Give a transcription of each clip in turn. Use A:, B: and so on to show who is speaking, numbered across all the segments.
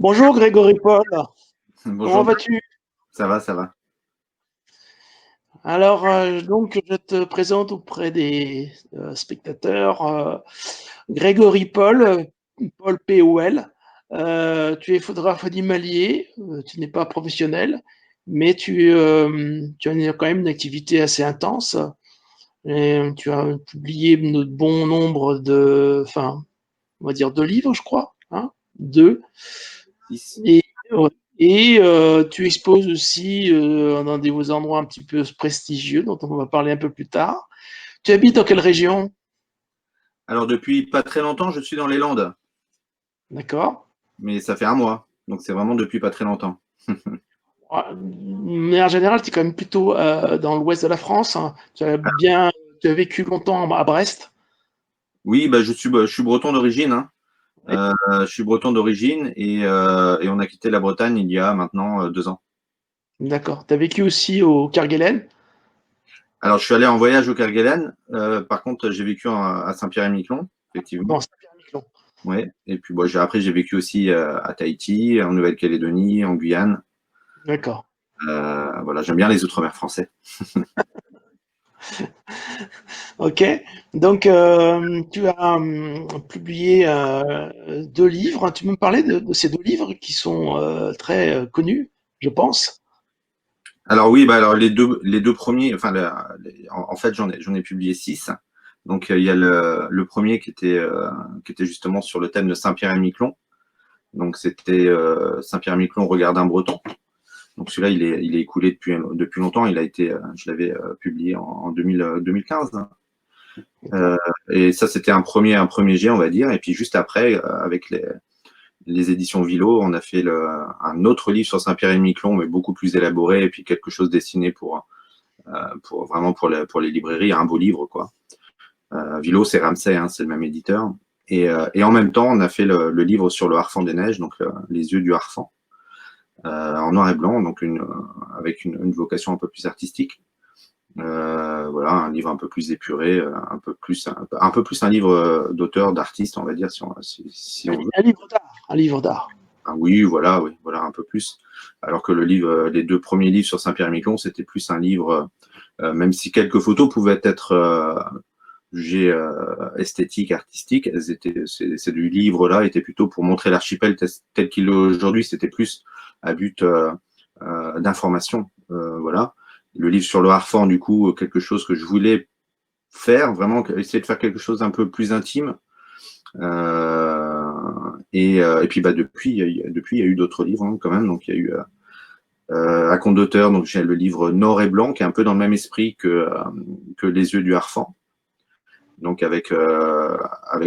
A: Bonjour Grégory Paul, comment
B: Bonjour,
A: vas-tu?
B: ça va, ça va.
A: Alors, donc je te présente auprès des spectateurs Grégory Paul, Paul P-O-L. Tu es photographe animalier, tu n'es pas professionnel, mais tu as quand même une activité assez intense. Et tu as publié de bon nombre enfin, on va dire 2 livres, je crois, hein, 2.
B: 6.
A: Et, ouais. Et tu exposes aussi dans des endroits un petit peu prestigieux, dont on va parler un peu plus tard. Tu habites dans quelle région?
B: Alors, depuis pas très longtemps, je suis dans les Landes,
A: D'accord.
B: mais ça fait un mois, donc c'est vraiment depuis pas très longtemps.
A: Ouais, mais en général, tu es quand même plutôt dans l'ouest de la France, hein. Tu as vécu longtemps à Brest.
B: Oui, je suis breton d'origine, hein.
A: Oui.
B: Je suis breton d'origine et on a quitté la Bretagne il y a maintenant 2 ans.
A: D'accord. Tu as vécu aussi au Kerguelen?
B: Alors, je suis allé en voyage au Kerguelen. Par contre, j'ai vécu à Saint-Pierre-et-Miquelon, effectivement.
A: Bon, c'est Pierre-Miquelon.
B: Ouais. Et puis, bon, après, j'ai vécu aussi à Tahiti, en Nouvelle-Calédonie, en Guyane.
A: D'accord.
B: Voilà, j'aime bien les outre-mer français.
A: Ok. Donc, tu as publié 2 livres. Tu peux me parler de ces 2 livres qui sont très connus, je pense.
B: Alors oui, alors les deux premiers, enfin en fait j'en ai publié 6. Donc il y a le premier qui était justement sur le thème de Saint-Pierre-et-Miquelon. Donc c'était Saint-Pierre-et-Miquelon, regard d'un Breton. Donc celui-là il est écoulé depuis longtemps. Je l'avais publié en 2015.
A: D'accord.
B: Euh, et ça c'était un premier jet, on va dire. Et puis juste après, avec les éditions Vilo, on a fait un autre livre sur Saint-Pierre-et-Miquelon, mais beaucoup plus élaboré, et puis quelque chose destiné pour les librairies, un beau livre, quoi. Vilo, c'est Ramsay, hein, c'est le même éditeur. Et en même temps, on a fait le livre sur le harfang des neiges, donc les yeux du harfang, en noir et blanc, donc avec une vocation un peu plus artistique. Voilà, un livre un peu plus épuré, un peu plus un livre d'auteur, d'artiste, on va dire, si on veut.
A: Un livre d'art. Un livre d'art.
B: Ah oui, voilà, un peu plus. Alors que les 2 premiers livres sur Saint-Pierre-et-Miquelon, c'était plus un livre, même si quelques photos pouvaient être jugées esthétiques, artistiques, ces 2 livres-là étaient plutôt pour montrer l'archipel tel qu'il est aujourd'hui. C'était plus à but d'information. Voilà. Le livre sur le harfang, du coup, quelque chose que je voulais faire, vraiment essayer de faire quelque chose d'un peu plus intime. Et puis depuis, il y a eu d'autres livres, hein, quand même. Donc il y a eu à compte d'auteur, donc j'ai le livre Noir et Blanc, qui est un peu dans le même esprit que Les yeux du harfang. Donc avec à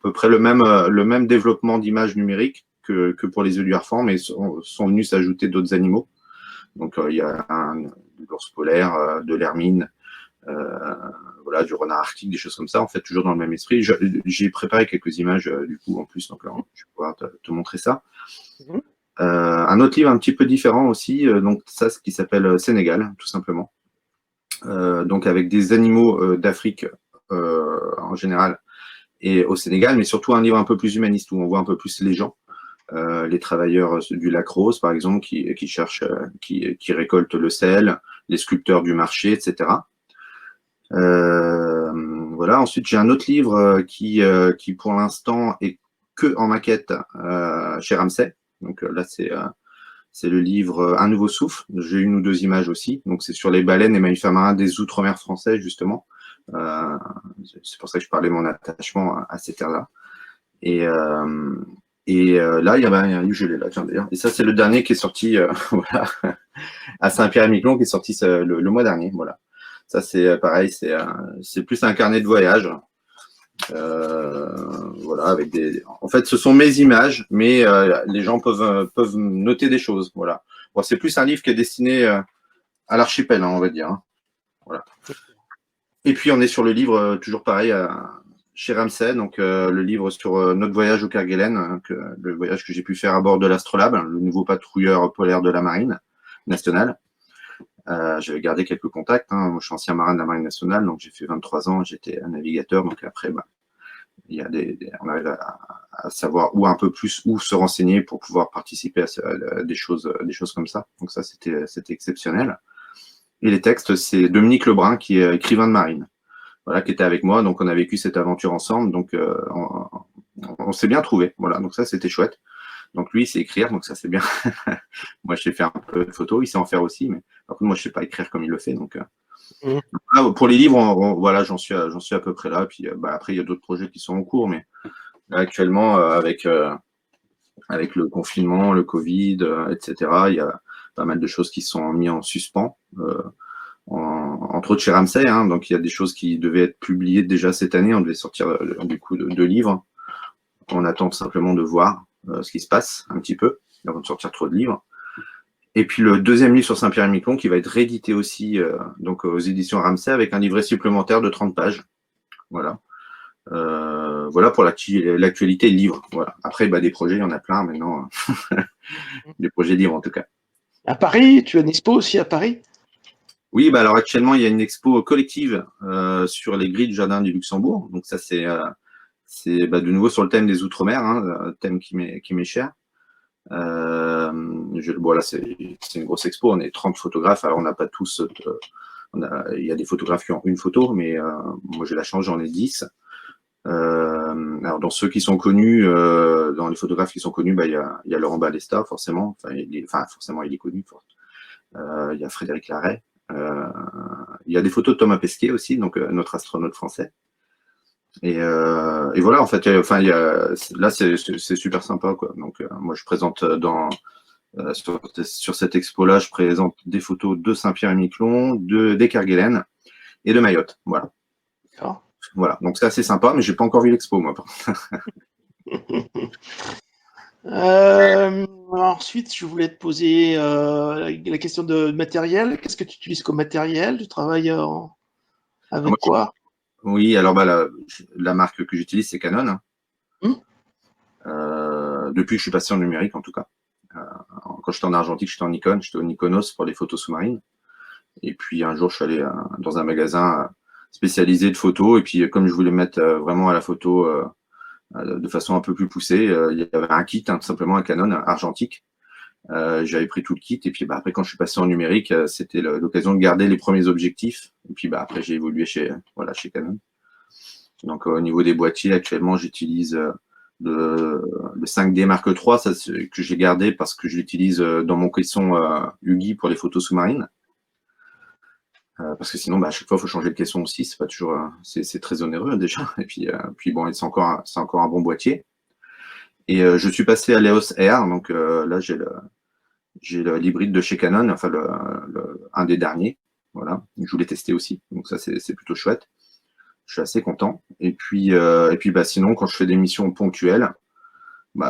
B: peu près le même développement d'image numérique que pour Les yeux du harfang, mais sont venus s'ajouter d'autres animaux. Donc il y a de l'ours polaire, de l'hermine, euh, voilà, du renard arctique, des choses comme ça, en fait, toujours dans le même esprit. J'ai préparé quelques images, du coup, en plus, donc je vais pouvoir te montrer ça.
A: Mhm.
B: Un autre livre un petit peu différent aussi, donc ça, ce qui s'appelle Sénégal, tout simplement. Donc avec des animaux d'Afrique en général et au Sénégal, mais surtout un livre un peu plus humaniste où on voit un peu plus les gens, les travailleurs du lac Rose, par exemple, qui cherchent, qui récoltent le sel, les sculpteurs du marché, etc. Voilà. Ensuite, j'ai un autre livre qui pour l'instant est que en maquette chez Ramsay. Donc là, c'est le livre Un nouveau souffle. J'ai 1 ou 2 images aussi. Donc c'est sur les baleines et mammifères marins des outre-mer français, justement. Euh, c'est pour ça que je parlais de mon attachement à ces terres-là. Et, euh, et là, il y avait je l'ai là, tiens, d'ailleurs. Et ça, c'est le dernier qui est sorti voilà, à Saint-Pierre-et-Miquelon, qui est sorti le mois dernier. Voilà. Ça, c'est pareil, c'est plus un carnet de voyage. Voilà, En fait, ce sont mes images, mais les gens peuvent noter des choses. Voilà. Bon, c'est plus un livre qui est destiné à l'archipel, hein, on va dire, hein. Voilà. Et puis, on est sur le livre, toujours pareil, chez Ramsay, donc le livre sur notre voyage au Kerguelen, hein, le voyage que j'ai pu faire à bord de l'Astrolabe, le nouveau patrouilleur polaire de la Marine nationale. J'avais gardé quelques contacts, hein. Moi, je suis ancien marin de la Marine nationale, donc j'ai fait 23 ans, j'étais un navigateur, donc après, bah, on arrive à savoir où un peu plus où se renseigner pour pouvoir participer à des choses comme ça. Donc ça, c'était exceptionnel. Et les textes, c'est Dominique Lebrun, qui est écrivain de marine, voilà, qui était avec moi. Donc on a vécu cette aventure ensemble. Donc on s'est bien trouvé. Voilà, donc ça, c'était chouette. Donc lui, il sait écrire, donc ça, c'est bien. Moi, je sais faire un peu de photos, il sait en faire aussi, mais par contre, moi, je sais pas écrire comme il le fait. Donc là, pour les livres, voilà, j'en suis à peu près là. Puis après, il y a d'autres projets qui sont en cours, mais là, actuellement, avec le confinement, le Covid, etc., il y a pas mal de choses qui sont mises en suspens. Entre autres chez Ramsay, hein, donc il y a des choses qui devaient être publiées déjà cette année. On devait sortir du coup deux livres. On attend simplement de voir ce qui se passe un petit peu avant de sortir trop de livres. Et puis le deuxième livre sur Saint-Pierre-et-Miquelon qui va être réédité aussi donc aux éditions Ramsay avec un livret supplémentaire de 30 pages. Voilà. Voilà pour l'actualité livre. Voilà. Après, des projets, il y en a plein maintenant. Des projets livres en tout cas.
A: À Paris, tu as une expo aussi à Paris?
B: Oui, alors actuellement, il y a une expo collective sur les grilles du Jardin du Luxembourg. Donc ça, c'est de nouveau sur le thème des Outre-mer, hein, thème qui m'est cher. Voilà, c'est une grosse expo. On est 30 photographes. Alors, on n'a pas tous. Il y a des photographes qui ont une photo, mais moi, j'ai la chance, j'en ai 10. Alors, dans ceux qui sont connus, dans les photographes qui sont connus, il y a Laurent Balesta, forcément. Forcément, il est connu. Il y a Frédéric Larrey. Il y a des photos de Thomas Pesquet aussi, donc notre astronaute français. Et voilà, en fait, là, c'est super sympa, quoi. Donc, moi, je présente sur cette expo-là, je présente des photos de Saint-Pierre-et-Miquelon, des Kerguelen et de Mayotte. Voilà.
A: D'accord.
B: Voilà. Donc, c'est assez sympa, mais j'ai pas encore vu l'expo, moi.
A: Ensuite, je voulais te poser la question de matériel. Qu'est-ce que tu utilises comme matériel? Tu travailles avec quoi?
B: Oui, alors la marque que j'utilise, c'est Canon. Hein. Depuis que je suis passé en numérique, en tout cas. Quand j'étais en argentique, j'étais en Nikon, j'étais au Nikonos pour les photos sous-marines. Et puis un jour, je suis allé dans un magasin spécialisé de photos. Et puis, comme je voulais mettre vraiment à la photo de façon un peu plus poussée, il y avait un kit, hein, tout simplement un Canon argentique. J'avais pris tout le kit. Et puis, après, quand je suis passé en numérique, c'était l'occasion de garder les premiers objectifs. Et puis, après, j'ai évolué chez Canon. Donc, au niveau des boîtiers, actuellement, j'utilise le 5D Mark III, ça, que j'ai gardé parce que je l'utilise dans mon caisson Huggy pour les photos sous-marines. Parce que sinon, à chaque fois, il faut changer de caisson aussi. C'est pas toujours, c'est très onéreux déjà. Et puis bon, c'est encore un bon boîtier. Et je suis passé à l'EOS R. Donc là, j'ai l'hybride de chez Canon, enfin un des derniers. Voilà, je voulais tester aussi. Donc ça, c'est plutôt chouette. Je suis assez content. Et puis sinon, quand je fais des missions ponctuelles,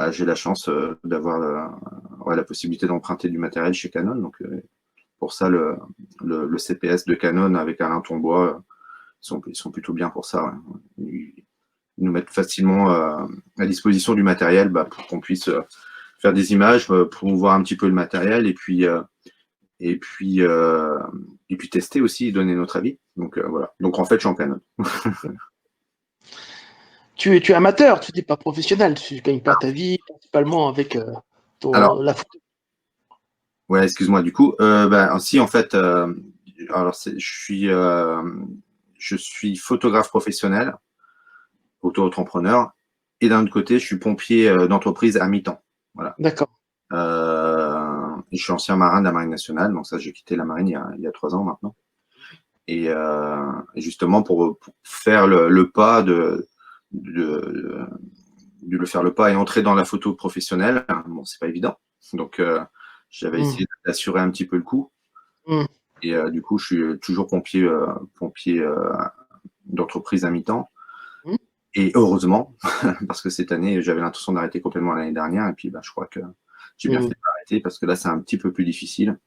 B: j'ai la chance d'avoir la possibilité d'emprunter du matériel chez Canon. Donc pour ça, le CPS de Canon avec Alain Tombois, ils sont plutôt bien pour ça. Ouais. Ils nous mettent facilement à disposition du matériel pour qu'on puisse faire des images, promouvoir un petit peu le matériel et puis tester aussi, donner notre avis. Donc voilà. Donc en fait, je suis en Canon.
A: Tu es amateur, tu n'es pas professionnel, tu ne gagnes pas ta vie principalement avec
B: Alors,
A: la photo.
B: ouais, excuse-moi. Du coup, si en fait, alors je suis photographe professionnel, auto-entrepreneur, et d'un autre côté, je suis pompier d'entreprise à mi-temps. Voilà.
A: D'accord.
B: Et je suis ancien marin de la Marine nationale, donc ça, j'ai quitté la marine il y a 3 ans maintenant. Et justement, pour faire le pas de faire le pas et entrer dans la photo professionnelle, bon, c'est pas évident. Donc, j'avais essayé d'assurer un petit peu le coup. Et du coup, je suis toujours pompier d'entreprise à mi-temps. Et heureusement, parce que cette année, j'avais l'intention d'arrêter complètement l'année dernière. Et puis, je crois que j'ai bien fait d'arrêter parce que là, c'est un petit peu plus difficile.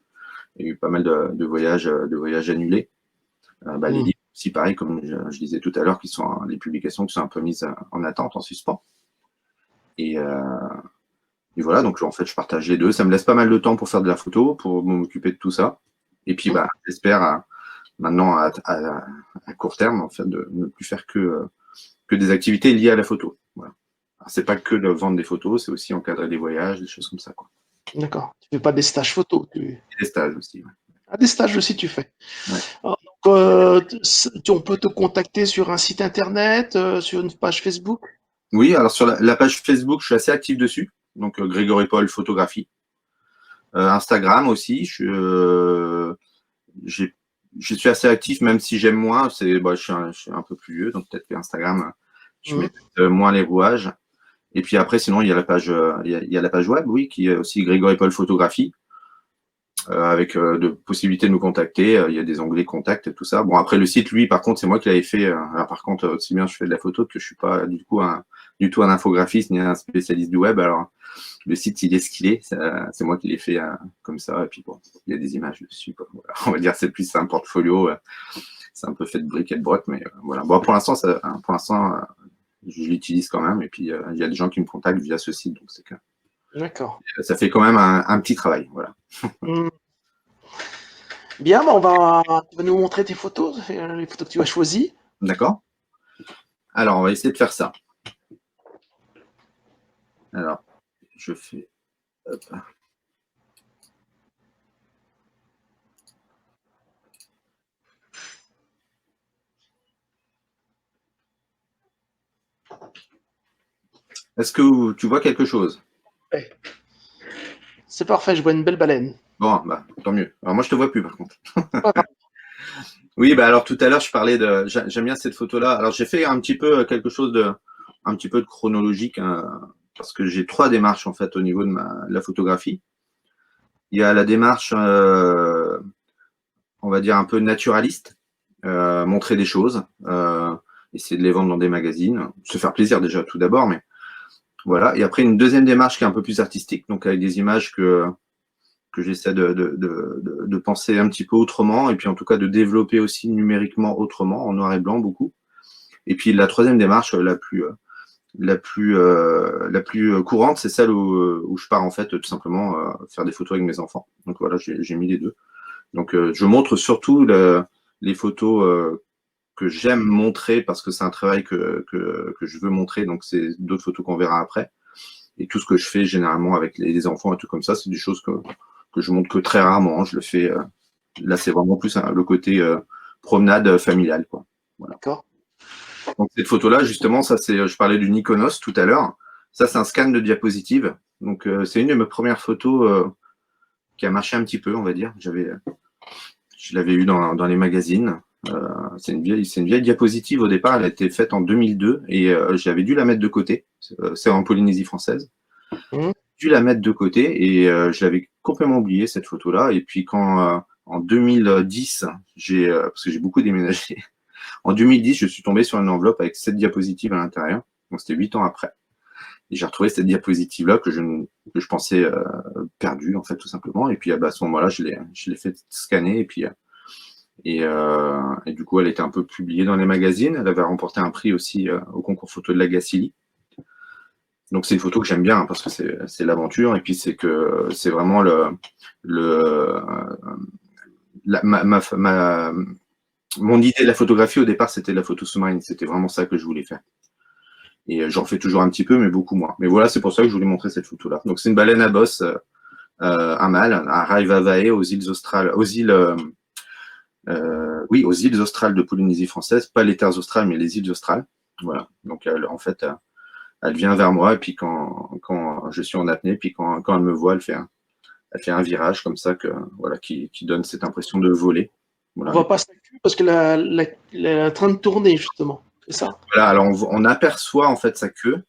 B: Il y a eu pas mal de voyages annulés. Les livres aussi, pareil, comme je disais tout à l'heure, qui sont les publications qui sont un peu mises en attente, en suspens. Et voilà, donc en fait, je partage les deux. Ça me laisse pas mal de temps pour faire de la photo, pour m'occuper de tout ça. Et puis, j'espère maintenant à court terme, en fait, de ne plus faire que des activités liées à la photo. Voilà. C'est pas que de vendre des photos, c'est aussi encadrer des voyages, des choses comme ça, quoi.
A: D'accord. Tu fais pas des stages photos.
B: Et des stages aussi. Ouais.
A: Ah, des stages aussi, tu fais.
B: Ouais.
A: Alors, donc, on peut te contacter sur un site internet, sur une page Facebook.
B: Oui, alors sur la page Facebook, je suis assez actif dessus. Donc Grégory Paul Photographie. Instagram aussi, je suis assez actif, même si j'aime moins. Je suis un peu plus vieux, donc peut-être que Instagram, je
A: Mhm.
B: mets moins les rouages. Et puis après, sinon, il y a la page, il y a la page web, oui, qui est aussi Grégory Paul Photographie, avec de possibilités de nous contacter. Il y a des onglets contact et tout ça. Bon, après le site, lui, par contre, c'est moi qui l'avais fait. Là, par contre, aussi bien je fais de la photo que je suis pas du tout un infographiste ni un spécialiste du web. Alors, le site, il est ce qu'il est. C'est moi qui l'ai fait comme ça. Et puis bon, il y a des images dessus, quoi. Voilà. On va dire que c'est plus un portfolio. C'est un peu fait de briques et de broc, mais voilà. Bon, pour l'instant, je l'utilise quand même. Et puis, il y a des gens qui me contactent via ce site. Donc,
A: D'accord.
B: ça fait quand même un petit travail. Voilà.
A: Mhm. Bien, tu vas nous montrer tes photos, les photos que tu as choisies.
B: D'accord? Alors, on va essayer de faire ça. Alors, je fais. Hop. Est-ce que tu vois quelque chose?
A: Ouais. C'est parfait, je vois une belle baleine.
B: Bon, bah, tant mieux. Alors, moi, je te vois plus, par contre.
A: Pas grave.
B: Oui, bah, alors, tout à l'heure, je parlais de. J'aime bien cette photo-là. Alors, j'ai fait un petit peu quelque chose un petit peu de chronologique, hein, parce que j'ai 3 démarches, en fait, au niveau de la photographie. Il y a la démarche, on va dire, un peu naturaliste, montrer des choses, essayer de les vendre dans des magazines, se faire plaisir déjà, tout d'abord, mais voilà. Et après, une deuxième démarche qui est un peu plus artistique, donc avec des images que j'essaie de penser un petit peu autrement, et puis en tout cas de développer aussi numériquement autrement, en noir et blanc beaucoup. Et puis la troisième démarche, la plus courante, c'est celle où je pars en fait tout simplement faire des photos avec mes enfants. Donc voilà, j'ai mis les deux. Donc je montre surtout les photos que j'aime montrer parce que c'est un travail que je veux montrer. Donc c'est d'autres photos qu'on verra après. Et tout ce que je fais généralement avec les enfants et tout comme ça, c'est des choses que je montre que très rarement. Je le fais. Là, c'est vraiment plus le côté promenade familiale, quoi. Voilà.
A: D'accord.
B: Donc cette photo-là, justement, ça c'est. Je parlais du Nikonos tout à l'heure. Ça, c'est un scan de diapositive. Donc c'est une de mes premières photos qui a marché un petit peu, on va dire. Je l'avais eu dans les magazines. C'est une vieille diapositive au départ. Elle a été faite en 2002 et j'avais dû la mettre de côté. C'est en Polynésie française.
A: Mhm.
B: Dû la mettre de côté et je l'avais complètement oublié cette photo-là. Et puis quand en 2010, parce que j'ai beaucoup déménagé, en 2010, je suis tombé sur une enveloppe avec cette diapositive à l'intérieur. Donc c'était 8 ans après. Et j'ai retrouvé cette diapositive-là que je pensais perdue, en fait, tout simplement. Et puis à ce moment-là, je l'ai fait scanner et puis et du coup, elle était un peu publiée dans les magazines. Elle avait remporté un prix aussi au concours photo de la Gacilly. Donc c'est une photo que j'aime bien hein, parce que c'est l'aventure et puis c'est vraiment mon idée de la photographie au départ c'était la photo sous-marine, c'était vraiment ça que je voulais faire. Et j'en fais toujours un petit peu mais beaucoup moins. Mais voilà, c'est pour ça que je voulais montrer cette photo-là. Donc c'est une baleine à bosse, un mâle, à Raivavae aux îles australes, aux îles australes de Polynésie française, pas les terres australes mais les îles australes. Voilà. Donc en fait elle vient vers moi et puis quand je suis en apnée, puis quand elle me voit, elle fait un virage comme ça voilà, qui donne cette impression de voler.
A: On
B: Voilà.
A: voit pas sa queue parce qu'elle elle est en train de tourner, justement. C'est ça?
B: Voilà, alors on aperçoit en fait sa queue.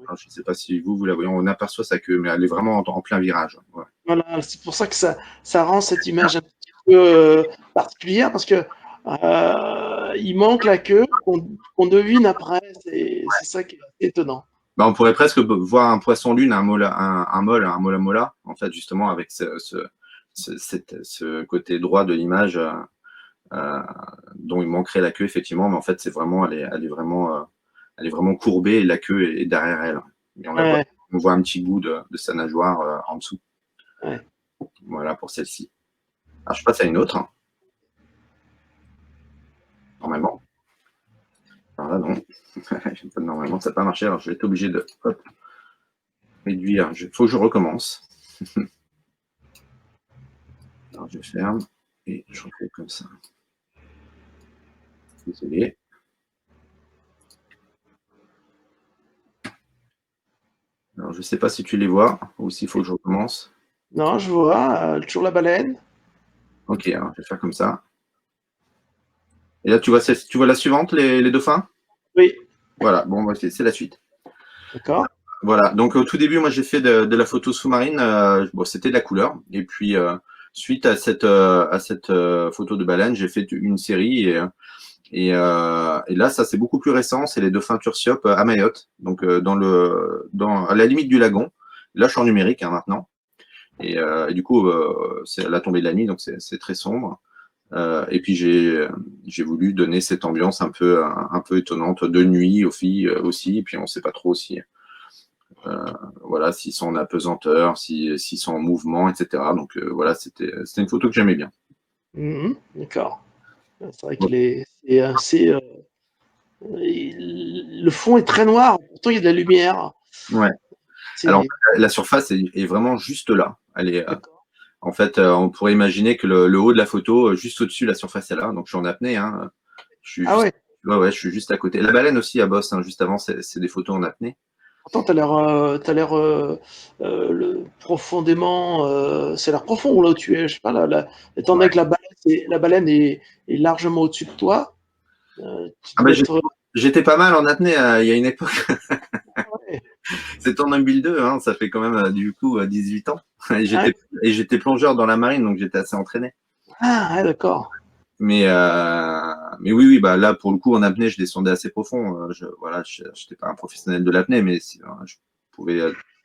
B: Alors, je ne sais pas si vous la voyez, on aperçoit sa queue, mais elle est vraiment en plein virage. Ouais.
A: Voilà, c'est pour ça que ça rend cette image un petit peu particulière parce que il manque la queue qu'on devine après. C'est ça qui est étonnant.
B: Bah, on pourrait presque voir un poisson lune, un mola mola, en fait, justement, avec ce côté droit de l'image dont il manquerait la queue, effectivement, mais en fait, elle est vraiment courbée et la queue est derrière elle. Et
A: Ouais,
B: on voit un petit bout de sa nageoire en dessous.
A: ouais.
B: Voilà pour celle-ci. Alors, je passe à une autre, normalement. Alors là, non. Normalement, ça n'a pas marché. Alors, je vais être obligé de réduire. Il faut que je recommence. Alors, je ferme et je refais comme ça. Désolé. Alors, je ne sais pas si tu les vois ou s'il faut que je recommence.
A: Non, je vois, toujours la baleine.
B: Ok, alors je vais faire comme ça. Et là, tu vois la suivante, les dauphins?
A: Oui,
B: Voilà, bon, bah, c'est la suite.
A: d'accord.
B: Voilà, donc au tout début, moi j'ai fait de la photo sous-marine, bon, c'était de la couleur. Et puis, suite à cette photo de baleine, j'ai fait une série. Et là, ça c'est beaucoup plus récent, c'est les dauphins turciope à Mayotte, donc à la limite du lagon. Là, je suis en numérique maintenant. Et du coup, c'est à la tombée de la nuit, donc c'est très sombre. Et puis j'ai voulu donner cette ambiance un peu étonnante de nuit aux filles aussi. Et puis on ne sait pas trop si voilà, s'ils sont en apesanteur, s'ils sont en mouvement, etc. Donc voilà, c'était une photo que j'aimais bien.
A: D'accord. C'est vrai
B: Bon.
A: qu'il est c'est assez, le fond est très noir, pourtant il y a de la lumière.
B: Ouais. Alors
A: C'est
B: la surface est vraiment juste là. Elle est,
A: d'accord.
B: en fait, on pourrait imaginer que le haut de la photo, juste au-dessus, la surface est là. Donc je suis en apnée, hein. Je suis
A: Ah
B: juste,
A: ouais,
B: ouais, je suis juste à côté. La baleine aussi à Bosse, hein, juste avant, c'est des photos en apnée.
A: pourtant tu as l'air, profondément, ça a l'air profond là où tu es. Je sais pas, étant donné que la baleine est largement au-dessus de toi, tu
B: Ah
A: dois
B: ben,
A: être,
B: j'étais pas mal en apnée il y a une époque.
A: ouais.
B: C'est en 2002, hein, ça fait quand même du coup 18 ans. Et
A: Ah ouais?
B: j'étais plongeur dans la marine, donc j'étais assez entraîné.
A: Ah ouais, d'accord.
B: Mais oui, oui, bah là pour le coup en apnée, je descendais assez profond. Voilà, je n'étais pas un professionnel de l'apnée, mais si, je pouvais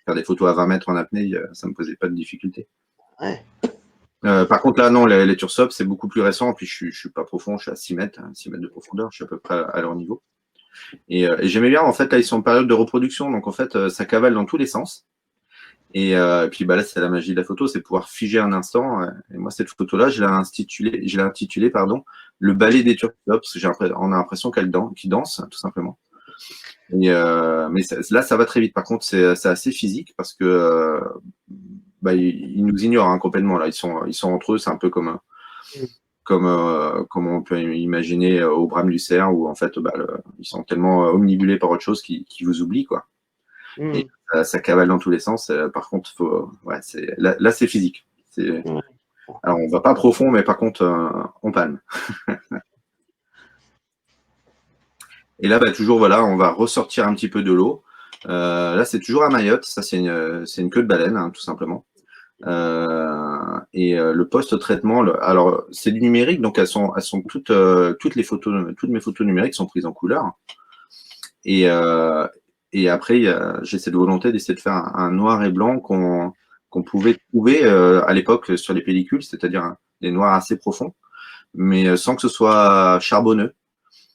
B: faire des photos à 20 mètres en apnée, ça me posait pas de difficulté.
A: Ouais.
B: Par contre là, non, les tursops, c'est beaucoup plus récent. Puis je suis pas profond, je suis à 6 mètres, hein, 6 mètres de profondeur, je suis à peu près à leur niveau. Et j'aimais bien, en fait, là, ils sont en période de reproduction, donc en fait, ça cavale dans tous les sens. Et puis bah là, c'est la magie de la photo, c'est pouvoir figer un instant. Et moi, cette photo-là, je l'ai intitulée, pardon, le ballet des turcopes, parce que on a l'impression qu'ils dansent, tout simplement. Mais là, ça va très vite. Par contre, c'est assez physique parce que bah, ils nous ignorent hein, complètement. Là, ils sont entre eux. C'est un peu
A: Mmh.
B: comme on peut imaginer au Brame du Cerf, où en fait, bah, ils sont tellement omnibulés par autre chose qu'ils vous oublient, quoi. Et
A: Mmh.
B: ça cavale dans tous les sens. Par contre, ouais, là, c'est physique.
A: Ouais.
B: Alors, on va pas profond, mais par contre, on palme. Et là, bah, toujours, voilà, on va ressortir un petit peu de l'eau. Là, c'est toujours à Mayotte. Ça, c'est une queue de baleine, hein, tout simplement. Le post-traitement, alors, c'est du numérique, donc elles sont toutes mes photos numériques sont prises en couleur. Et, euh, et après, j'ai cette volonté d'essayer de faire un noir et blanc qu'on pouvait trouver à l'époque sur les pellicules, c'est-à-dire des noirs assez profonds, mais sans que ce soit charbonneux.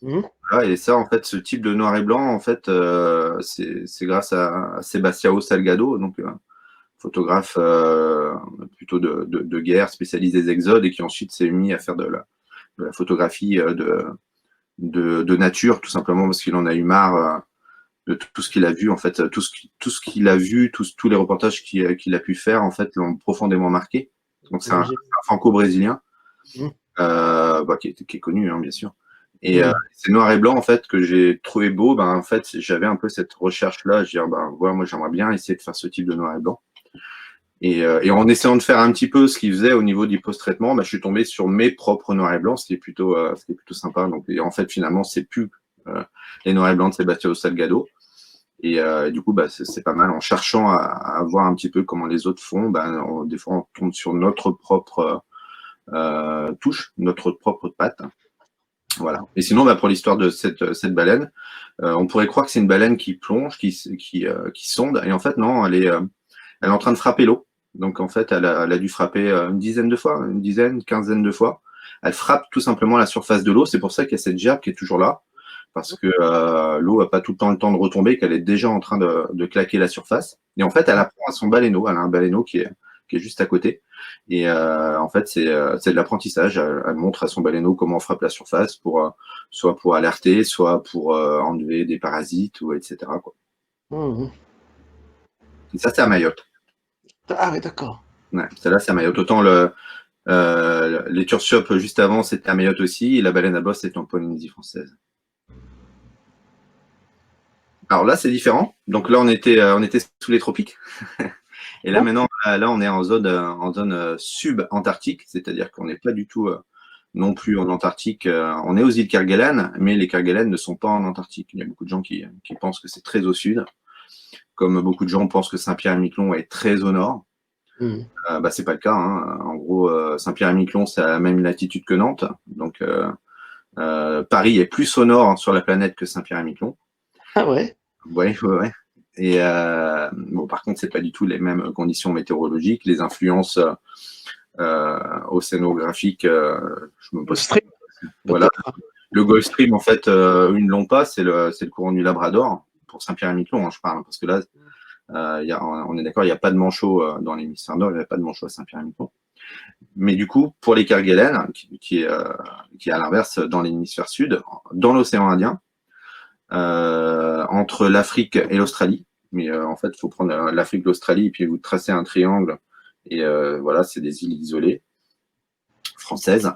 A: Mmh.
B: Voilà, et ça, en fait, ce type de noir et blanc, en fait, c'est grâce à Sebastião Salgado, donc photographe plutôt de guerre, spécialisé des exodes, et qui ensuite s'est mis à faire de la photographie de nature, tout simplement parce qu'il en a eu marre de tout ce qu'il a vu, en fait, tout ce qu'il a vu, tous les reportages qu'il a pu faire, en fait, l'ont profondément marqué. Donc c'est un
A: J'imagine.
B: franco-brésilien
A: Mmh.
B: bah, qui est connu, hein, bien sûr. Et
A: Mmh.
B: c'est noir et blanc, en fait, que j'ai trouvé beau. Ben, en fait, j'avais un peu cette recherche-là. Je dis, ben, voilà, moi, j'aimerais bien essayer de faire ce type de noir et blanc. Et en essayant de faire un petit peu ce qu'il faisait au niveau du post-traitement, ben, je suis tombé sur mes propres noirs et blancs, ce qui est plutôt sympa. Donc, et en fait, finalement, c'est plus les noirs et blancs de Sebastião Salgado. Du coup, bah, c'est pas mal. En cherchant à voir un petit peu comment les autres font, ben, des fois, on tombe sur notre propre touche, notre propre patte. Voilà. Et sinon, bah, pour l'histoire de cette baleine, on pourrait croire que c'est une baleine qui plonge, qui sonde, et en fait, non, elle est en train de frapper l'eau. Donc, en fait, elle a dû frapper une dizaine de fois, une dizaine, quinzaine de fois. Elle frappe tout simplement la surface de l'eau. C'est pour ça qu'il y a cette gerbe qui est toujours là, parce que l'eau n'a pas tout le temps de retomber, qu'elle est déjà en train de claquer la surface. Et en fait, elle apprend à son baleineau. Elle a un baleineau qui est juste à côté. En fait, c'est de l'apprentissage. Elle montre à son baleineau comment on frappe la surface soit pour alerter, soit pour enlever des parasites, ou etc., quoi.
A: Mmh.
B: Et ça, c'est à Mayotte.
A: Ah oui, d'accord.
B: Ouais, celle-là, c'est à Mayotte. Autant les tursiops juste avant, c'était à Mayotte aussi, et la baleine à bosse, c'était en Polynésie française. Alors là, c'est différent. Donc là, on était sous les tropiques. Et là,
A: Bon.
B: maintenant, là, on est en zone subantarctique, c'est-à-dire qu'on n'est pas du tout non plus en Antarctique. On est aux îles Kerguelen, mais les Kerguelen ne sont pas en Antarctique. Il y a beaucoup de gens qui pensent que c'est très au sud, comme beaucoup de gens pensent que Saint-Pierre-et-Miquelon est très au nord.
A: Mmh.
B: Bah, c'est pas le cas, hein. En gros, Saint-Pierre-et-Miquelon, c'est à la même latitude que Nantes. Donc, Paris est plus au nord sur la planète que Saint-Pierre-et-Miquelon.
A: Ah ouais?
B: Ouais, ouais, ouais. Et bon, par contre, c'est pas du tout les mêmes conditions météorologiques, les influences océanographiques. Je me
A: Le
B: pose.
A: stream,
B: Voilà.
A: peut-être?
B: Le Gulf Stream, en fait, ils ne l'ont pas. C'est le courant du Labrador pour Saint-Pierre-et-Miquelon, hein, je parle, parce que là, on est d'accord, il n'y a pas de manchot dans l'hémisphère nord, il n'y a pas de manchot à Saint-Pierre-et-Miquelon. Mais du coup, pour les Kerguelen, qui est à l'inverse dans l'hémisphère sud, dans l'océan Indien, entre l'Afrique et l'Australie. Mais en fait, il faut prendre l'Afrique, l'Australie, et puis vous tracez un triangle. Et voilà, c'est des îles isolées françaises.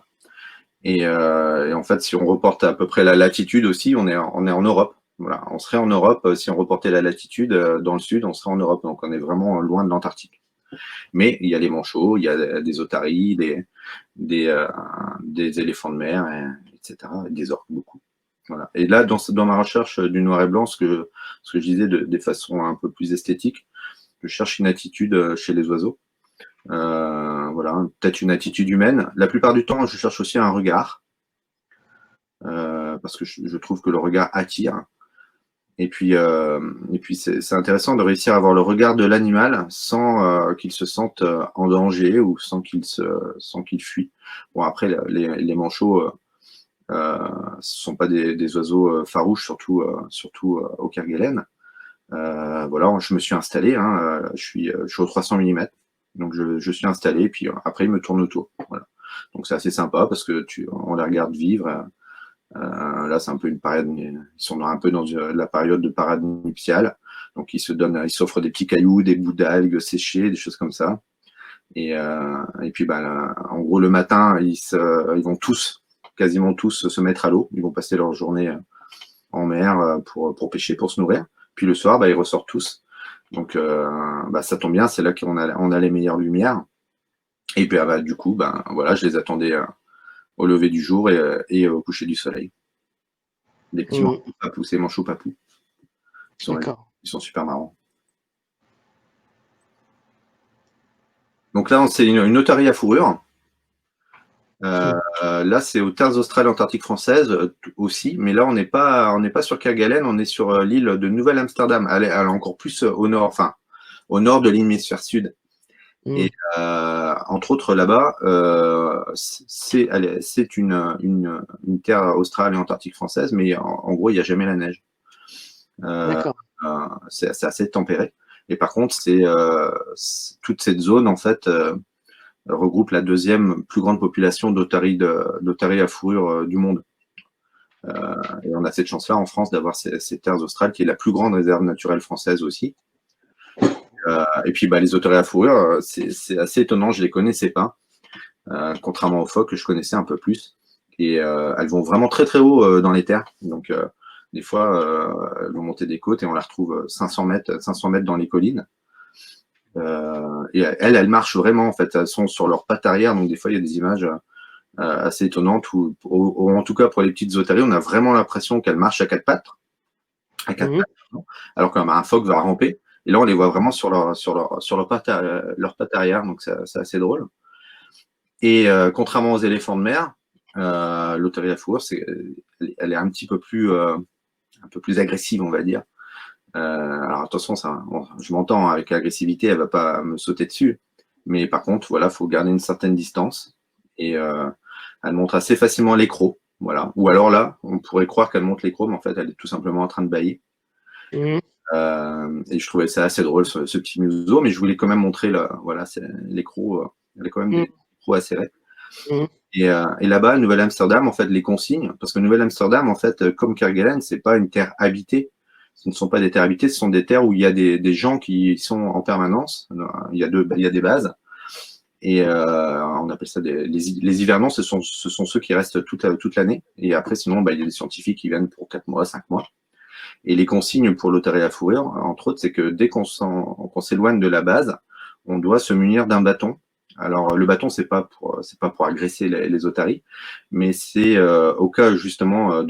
B: Et en fait, si on reporte à peu près la latitude aussi, on est en Europe. Voilà, on serait en Europe si on reportait la latitude dans le sud, on serait en Europe. Donc on est vraiment loin de l'Antarctique. Mais il y a les manchots, il y a des otaries, des éléphants de mer, etc. Des orques, beaucoup. Voilà. Et là, dans ma recherche du noir et blanc, ce que je disais de façon un peu plus esthétique, je cherche une attitude chez les oiseaux. Voilà, peut-être une attitude humaine. La plupart du temps, je cherche aussi un regard, parce que je trouve que le regard attire. Et puis c'est intéressant de réussir à avoir le regard de l'animal sans qu'il se sente en danger ou sans qu'il fuit. Bon, après, les manchots, ce ne sont pas des oiseaux farouches, surtout au Kerguelen. Voilà, je me suis installé, hein, je suis au 300 mm, donc je suis installé, et puis après, il me tourne autour. Voilà. Donc c'est assez sympa parce que on les regarde vivre. Là, c'est un peu une période, ils sont un peu dans la période de parade nuptiale. Donc, ils s'offrent des petits cailloux, des bouts d'algues séchées, des choses comme ça. Et puis, bah, là, en gros, le matin, ils vont quasiment tous, se mettre à l'eau. Ils vont passer leur journée en mer pour pêcher, pour se nourrir. Puis le soir, bah, ils ressortent tous. Donc, bah, ça tombe bien, c'est là qu'on a les meilleures lumières. Et puis, bah, du coup, bah, voilà, je les attendais au lever du jour et au coucher du soleil. Des petits
A: Mmh.
B: manchots papous, c'est manchots papous.
A: D'accord.
B: Ils sont super marrants. Donc là, c'est une otarie à fourrure.
A: Mmh.
B: Là, c'est aux terres australes antarctiques françaises aussi, mais là, on n'est pas sur Kerguelen, on est sur l'île de Nouvelle-Amsterdam. Elle est encore plus au nord, enfin, au nord de l'hémisphère sud.
A: Mmh.
B: Et entre autres, là-bas, c'est une terre australe et antarctique française, mais en gros, il n'y a jamais la neige.
A: D'accord.
B: C'est assez tempéré. Et par contre, toute cette zone, en fait, regroupe la deuxième plus grande population d'otaries à fourrure du monde. Et on a cette chance-là en France d'avoir ces terres australes, qui est la plus grande réserve naturelle française aussi. Et puis bah, les otaries à fourrure, c'est assez étonnant, je ne les connaissais pas, contrairement aux phoques que je connaissais un peu plus. Et elles vont vraiment très très haut dans les terres. Donc des fois, elles vont monter des côtes et on la retrouve 500 mètres dans les collines. Et elles marchent vraiment, en fait. Elles sont sur leurs pattes arrière, donc des fois, il y a des images assez étonnantes, ou en tout cas pour les petites otaries, on a vraiment l'impression qu'elles marchent à quatre
A: Mmh.
B: pattes, pardon, alors qu'un phoque va ramper. Et là, on les voit vraiment sur leurs pattes arrière, donc c'est assez drôle. Et contrairement aux éléphants de mer, l'otarie à fourrure, elle est un peu plus agressive, on va dire. Alors attention, bon, je m'entends, hein, avec l'agressivité, elle va pas me sauter dessus. Mais par contre, voilà, faut garder une certaine distance. Et elle montre assez facilement l'écrou. Voilà. Ou alors là, on pourrait croire qu'elle montre l'écrou, mais en fait, elle est tout simplement en train de bâiller.
A: Mmh.
B: Et je trouvais ça assez drôle, ce petit museau, mais je voulais quand même montrer voilà, l'écrou. Elle est quand même
A: Mmh.
B: des crocs acérés.
A: Mmh.
B: Et là-bas, Nouvelle-Amsterdam, en fait, les consignes, parce que Nouvelle-Amsterdam, en fait, comme Kerguelen, c'est pas une terre habitée. Ce ne sont pas des terres habitées, ce sont des terres où il y a des gens qui sont en permanence. Il y a des bases. Et on appelle ça les hivernants, ce sont ceux qui restent toute l'année. Et après, sinon, il y a des scientifiques qui viennent pour 4 mois, 5 mois. Et les consignes pour l'otarie à la fourrure, entre autres, c'est que dès qu'on s'éloigne de la base, on doit se munir d'un bâton. Alors, le bâton, c'est pas pour agresser les otaries, mais c'est au cas justement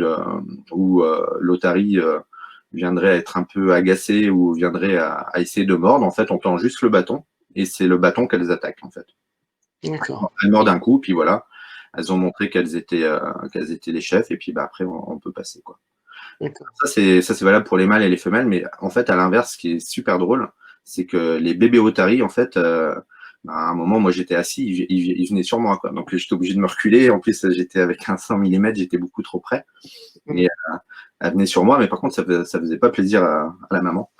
B: où l'otarie viendrait à être un peu agacée ou viendrait à essayer de mordre. En fait, on tend juste le bâton et c'est le bâton qu'elles attaquent, en fait.
A: D'accord.
B: Elles mordent un coup, puis voilà, elles ont montré qu'elles étaient les chefs, et puis après, on peut passer, quoi.
A: D'accord.
B: Ça, c'est valable pour les mâles et les femelles, mais en fait, à l'inverse, ce qui est super drôle, c'est que les bébés otaries, en fait, à un moment, moi, j'étais assis, ils venaient sur moi, quoi. Donc, j'étais obligé de me reculer. En plus, j'étais avec un 100 mm, j'étais beaucoup trop près.
A: Mmh.
B: Et elle venait sur moi, mais par contre, ça faisait pas plaisir à la maman.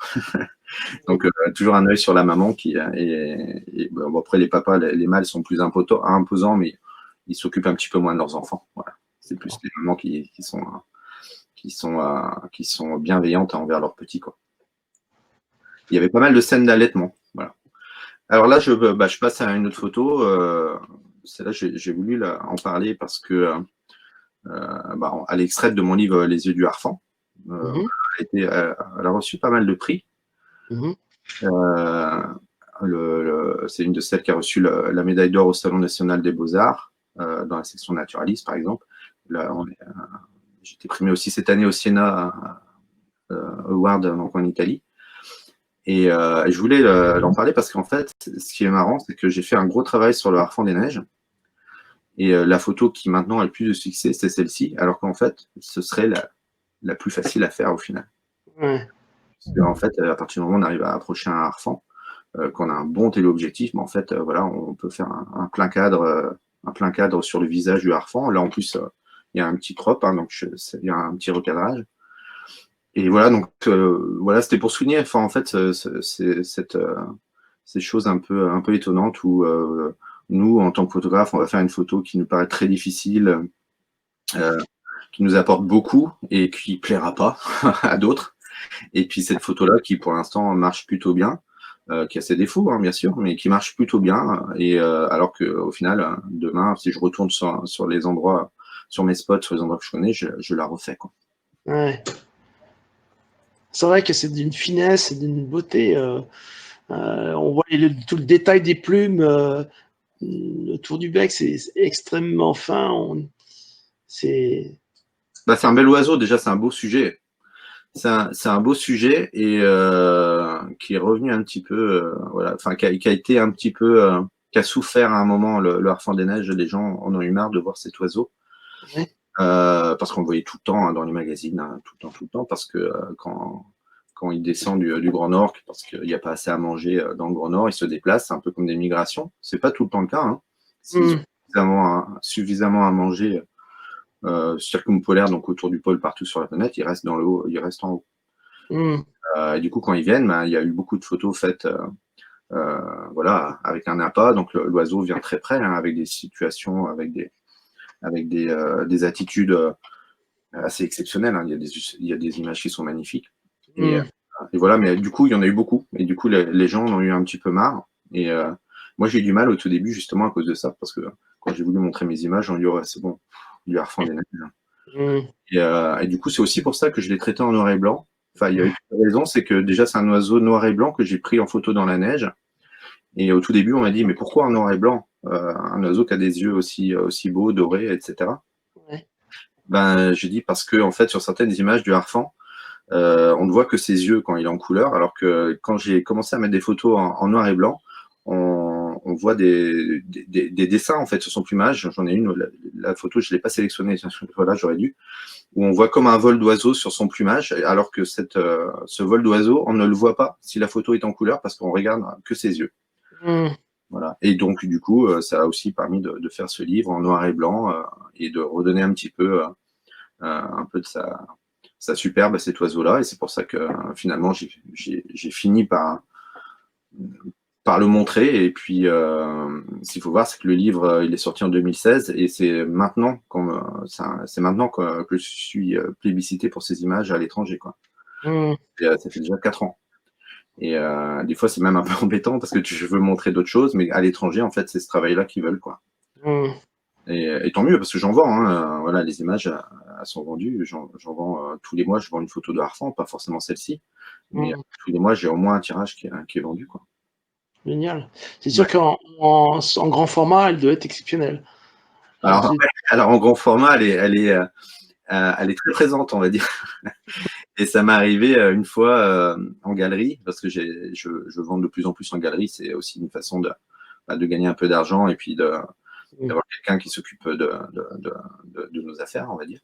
B: Donc, toujours un œil sur la maman bon, après, les papas, les mâles sont plus imposants, mais ils s'occupent un petit peu moins de leurs enfants. Voilà. C'est plus les mamans qui sont bienveillantes envers leurs petits, quoi. Il y avait pas mal de scènes d'allaitement. Voilà. Alors là, je passe à une autre photo. Celle-là, j'ai voulu en parler parce que elle est extraite de mon livre Les yeux du harfang.
A: Mmh.
B: Elle a reçu pas mal de prix.
A: Mmh.
B: Euh, c'est une de celles qui a reçu la médaille d'or au Salon national des beaux-arts, dans la section naturaliste, par exemple. Là, j'ai été primé aussi cette année au Siena Award, donc en Italie. Et je voulais l'en parler parce qu'en fait, ce qui est marrant, c'est que j'ai fait un gros travail sur le harfang des neiges. Et la photo qui maintenant a le plus de succès, c'est celle-ci, alors qu'en fait, ce serait la plus facile à faire au final.
A: Ouais.
B: Parce qu'en fait, à partir du moment où on arrive à approcher un harfang, qu'on a un bon téléobjectif, mais en fait, voilà, on peut faire un plein cadre sur le visage du harfang. Là, en plus, il y a un petit crop, hein, donc il y a un petit recadrage. Et voilà, donc voilà, c'était pour souligner, enfin, en fait, ces choses un peu étonnantes où nous, en tant que photographe, on va faire une photo qui nous paraît très difficile, qui nous apporte beaucoup et qui plaira pas à d'autres. Et puis cette photo-là qui, pour l'instant, marche plutôt bien, qui a ses défauts, hein, bien sûr, mais qui marche plutôt bien. Et alors qu'au final, demain, si je retourne sur les endroits, sur mes spots, sur les endroits que je connais, je la refais, quoi.
A: Ouais. C'est vrai que c'est d'une finesse et d'une beauté. On voit tout le détail des plumes autour du bec, c'est extrêmement fin. C'est
B: C'est un bel oiseau, déjà, c'est un beau sujet. C'est un beau sujet et qui est revenu un petit peu, voilà, enfin qui a été un petit peu, qui a souffert à un moment le harfang des neiges. Les gens en ont eu marre de voir cet oiseau
A: ouais.
B: parce qu'on le voyait tout le temps, hein, dans les magazines, hein, tout le temps, parce que quand il descend du Grand Nord, parce qu'il n'y a pas assez à manger dans le Grand Nord, il se déplace, c'est un peu comme des migrations. C'est pas tout le temps le cas, hein. S'ils ont suffisamment à manger circumpolaire, donc autour du pôle partout sur la planète, il reste dans le haut, il reste en haut.
A: Mmh.
B: Et du coup, quand ils viennent, il y a eu beaucoup de photos faites voilà, avec un appât. Donc l'oiseau vient très près, hein, avec des situations, des attitudes assez exceptionnelles, hein. Il y a des images qui sont magnifiques.
A: Mmh.
B: Et voilà, mais du coup, il y en a eu beaucoup. Et du coup, les gens en ont eu un petit peu marre. Et moi, j'ai eu du mal au tout début, justement, à cause de ça, parce que quand j'ai voulu montrer mes images, on dit, ouais, c'est bon, il lui a refait des neiges.
A: Mmh.
B: Et du coup, c'est aussi pour ça que je l'ai traité en noir et blanc. Enfin, il y a eu une raison, c'est que déjà, c'est un oiseau noir et blanc que j'ai pris en photo dans la neige. Et au tout début, on m'a dit, mais pourquoi en noir et blanc un oiseau qui a des yeux aussi beaux, dorés, etc.
A: Ouais.
B: J'ai dit parce que, en fait, sur certaines images du harfang, on ne voit que ses yeux quand il est en couleur, alors que quand j'ai commencé à mettre des photos en noir et blanc, on voit des dessins en fait sur son plumage. J'en ai une, la photo, je ne l'ai pas sélectionnée, voilà, j'aurais dû, où on voit comme un vol d'oiseau sur son plumage, alors que ce vol d'oiseau, on ne le voit pas si la photo est en couleur parce qu'on regarde que ses yeux.
A: Mmh.
B: Voilà. Et donc, du coup, ça a aussi permis de faire ce livre en noir et blanc et de redonner un petit peu, un peu de sa superbe à cet oiseau-là. Et c'est pour ça que finalement, j'ai fini par par le montrer. Et puis, ce qu'il faut voir, c'est que le livre, il est sorti en 2016 et c'est maintenant, c'est maintenant que je suis plébiscité pour ces images à l'étranger, quoi.
A: Mmh.
B: Et, ça fait déjà 4 ans. Et des fois, c'est même un peu embêtant parce que je veux montrer d'autres choses, mais à l'étranger, en fait, c'est ce travail-là qu'ils veulent, quoi.
A: Mmh.
B: Et tant mieux, parce que j'en vends, hein, voilà, les images, elles sont vendues. J'en vends tous les mois, je vends une photo de Harfang, pas forcément celle-ci, mais
A: Mmh.
B: tous les mois, j'ai au moins un tirage qui est vendu, quoi.
A: Génial. C'est
B: Ouais.
A: sûr qu'en grand format, elle doit être exceptionnelle.
B: Alors,
A: Tu
B: ouais, alors en grand format, elle est très présente, on va dire. Et ça m'est arrivé une fois en galerie, parce que je vends de plus en plus en galerie. C'est aussi une façon de gagner un peu d'argent et puis
A: mmh.
B: d'avoir quelqu'un qui s'occupe de nos affaires, on va dire.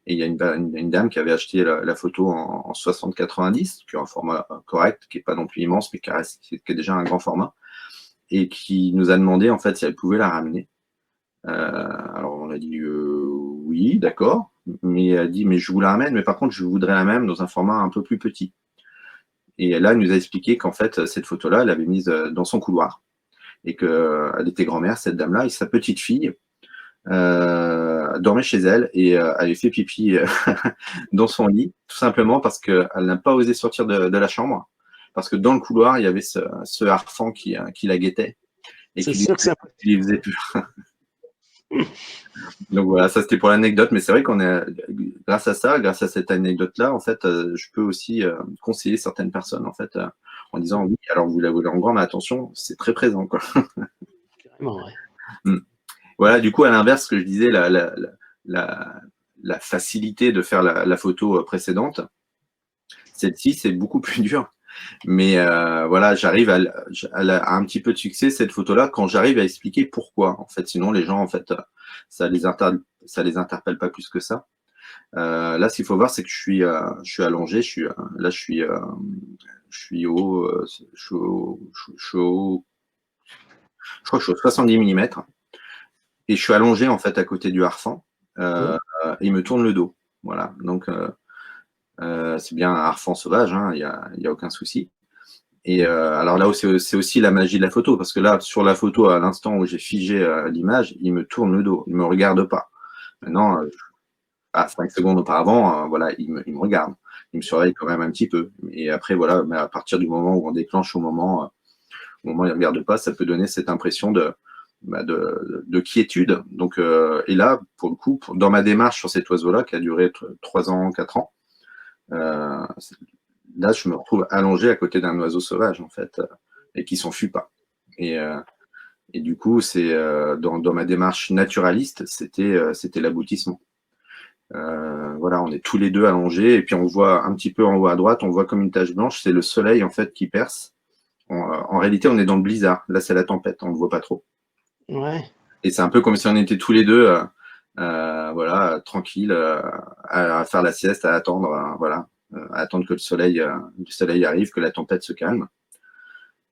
B: Et il y a une dame qui avait acheté la photo en 60-90, qui est un format correct, qui n'est pas non plus immense, mais qui est déjà un grand format, et qui nous a demandé en fait si elle pouvait la ramener. Alors on a dit oui, d'accord, mais elle a dit mais je vous la ramène, mais par contre je voudrais la même dans un format un peu plus petit. Et là, elle nous a expliqué qu'en fait cette photo-là, elle avait mise dans son couloir et qu'elle était grand-mère, cette dame-là, et sa petite fille dormait chez elle et avait fait pipi dans son lit, tout simplement parce qu'elle n'a pas osé sortir de la chambre, parce que dans le couloir, il y avait ce harfang qui la guettait et
A: C'est
B: qui lui,
A: sûr que c'est
B: qui lui faisait peur. Donc voilà, ça c'était pour l'anecdote, mais c'est vrai qu'on est, grâce à ça, grâce à cette anecdote-là, en fait, je peux aussi conseiller certaines personnes, en fait, en disant oui, alors vous la voulez en grand, mais attention, c'est très présent, quoi.
A: carrément, ouais.
B: Mm. Voilà, du coup, à l'inverse, ce que je disais, la, la facilité de faire la photo précédente, celle-ci, c'est beaucoup plus dur. Mais voilà, j'arrive à un petit peu de succès, cette photo-là, quand j'arrive à expliquer pourquoi. En fait, sinon, les gens, en fait, ça les interpelle pas plus que ça. Là, ce qu'il faut voir, c'est que je suis allongé, là, je suis je crois que je suis au 70 mm. Et je suis allongé en fait à côté du harfang.
A: Mmh.
B: Il me tourne le dos. Voilà. Donc c'est bien un harfang sauvage, hein, il y a aucun souci. Et alors là, c'est aussi la magie de la photo, parce que là, sur la photo, à l'instant où j'ai figé l'image, il me tourne le dos, il me regarde pas. Maintenant, 5 secondes auparavant, voilà, il me regarde. Il me surveille quand même un petit peu. Et après, voilà, mais à partir du moment où on déclenche au moment où il ne regarde pas, ça peut donner cette impression de quiétude. Donc, et là, pour le coup, dans ma démarche sur cet oiseau-là, qui a duré 3 ans, 4 ans, euh, là, je me retrouve allongé à côté d'un oiseau sauvage, en fait, et qui s'enfuit pas. Et, euh, et du coup, c'est dans ma démarche naturaliste, c'était l'aboutissement. Voilà, on est tous les deux allongés, et puis on voit un petit peu en haut à droite, on voit comme une tache blanche, c'est le soleil en fait qui perce. En réalité, on est dans le blizzard. Là, c'est la tempête, on ne le voit pas trop.
A: Ouais.
B: Et c'est un peu comme si on était tous les deux, voilà, tranquilles, à faire la sieste, à attendre, voilà, à attendre que le soleil arrive, que la tempête se calme.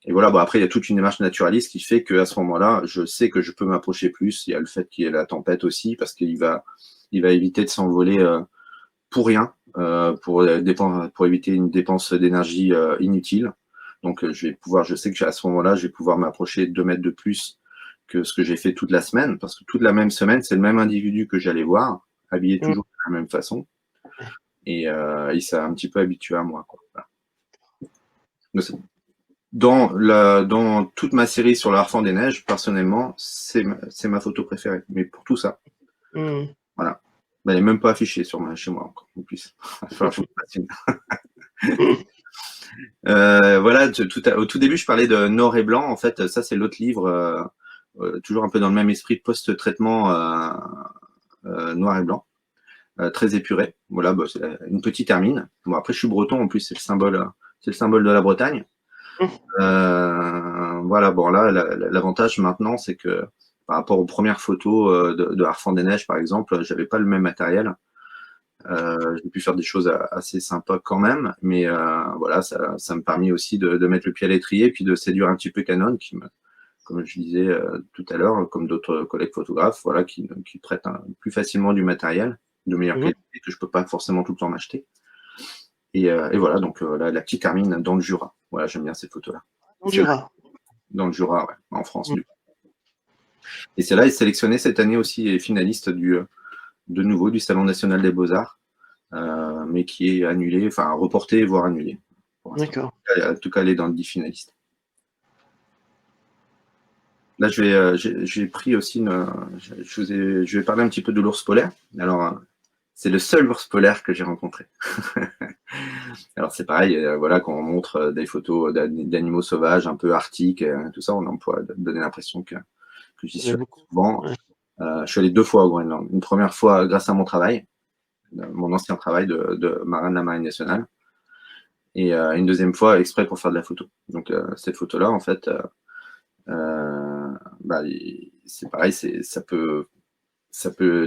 B: Et voilà, bon, après, il y a toute une démarche naturaliste qui fait qu'à ce moment-là, je sais que je peux m'approcher plus. Il y a le fait qu'il y ait la tempête aussi, parce il va éviter de s'envoler pour rien, pour éviter une dépense d'énergie inutile. Donc, je sais que à ce moment-là, je vais pouvoir m'approcher 2 mètres de plus que ce que j'ai fait toute la semaine, parce que toute la même semaine, c'est le même individu que j'allais voir, habillé
A: Mmh.
B: toujours de la même façon,
A: Ouais.
B: et il s'est un petit peu habitué à moi, quoi. Voilà. Dans toute ma série sur l'Arfand des Neiges, personnellement, c'est ma photo préférée. Mais pour tout ça,
A: Mmh.
B: voilà. Ben, elle n'est même pas affichée chez moi encore, en plus. Il va falloir que je me fasse une. Voilà, au tout début, je parlais de Noir et Blanc. En fait, ça, c'est l'autre livre, toujours un peu dans le même esprit, post-traitement noir et blanc, très épuré. Voilà, bah, c'est une petite hermine. Bon, après, je suis breton, en plus, c'est le symbole de la Bretagne. Voilà, bon, là, l'avantage maintenant, c'est que par rapport aux premières photos de Harfang des Neiges, par exemple, j'avais pas le même matériel. J'ai pu faire des choses assez sympas quand même, mais voilà, ça me permet aussi de mettre le pied à l'étrier, puis de séduire un petit peu Canon, comme je disais tout à l'heure, comme d'autres collègues photographes, voilà, qui prêtent plus facilement du matériel de meilleure
A: Mmh.
B: qualité que je peux pas forcément tout le temps m'acheter. Et voilà, donc la petite Hermine dans le Jura. Voilà, j'aime bien cette photo-là.
A: Dans le Jura.
B: dans le Jura, ouais, en France. Du coup. Et celle-là est sélectionnée cette année aussi et finaliste de nouveau du Salon national des Beaux-Arts, mais qui est annulé, enfin reporté, voire annulé.
A: D'accord.
B: En tout cas, elle est dans le 10 finalistes. Là, j'ai pris aussi je vais parler un petit peu de l'ours polaire. Alors, c'est le seul ours polaire que j'ai rencontré. Alors, c'est pareil, voilà, quand on montre des photos d'animaux sauvages, un peu arctiques, tout ça, on pourrait donner l'impression que j'y suis allé souvent.
A: Ouais.
B: Je suis allé 2 fois au Groenland. Une première fois grâce à mon travail, mon ancien travail de marin de la Marine nationale. Et une deuxième fois exprès pour faire de la photo. Donc, cette photo-là, en fait, bah, c'est pareil, ça peut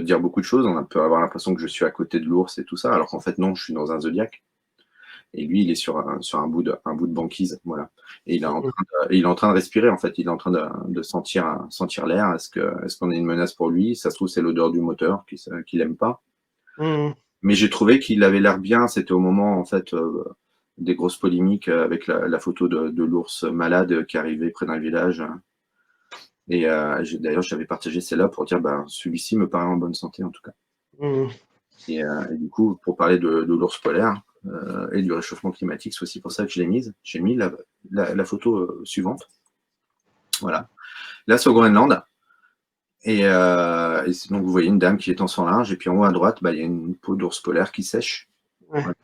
B: dire beaucoup de choses. On peut avoir l'impression que je suis à côté de l'ours et tout ça, alors qu'en fait, non, je suis dans un zodiaque. Et lui, il est sur un bout de banquise, voilà. Et il est en train de respirer, en fait. Il est en train de sentir l'air. Est-ce qu'on a une menace pour lui? Ça se trouve, c'est l'odeur du moteur qu'il aime pas. Mais j'ai trouvé qu'il avait l'air bien. C'était au moment, en fait, des grosses polémiques avec la photo de l'ours malade qui arrivait près d'un village. Et d'ailleurs, j'avais partagé celle-là pour dire, celui-ci me paraît en bonne santé, en tout cas. Et du coup, pour parler de l'ours polaire et du réchauffement climatique, c'est aussi pour ça que je l'ai mise. J'ai mis la photo suivante. Voilà. Là, c'est au Groenland. Et donc, vous voyez une dame qui est en son linge. Et puis, en haut à droite, il y a une peau d'ours polaire qui sèche.
A: Ouais.
B: Voilà.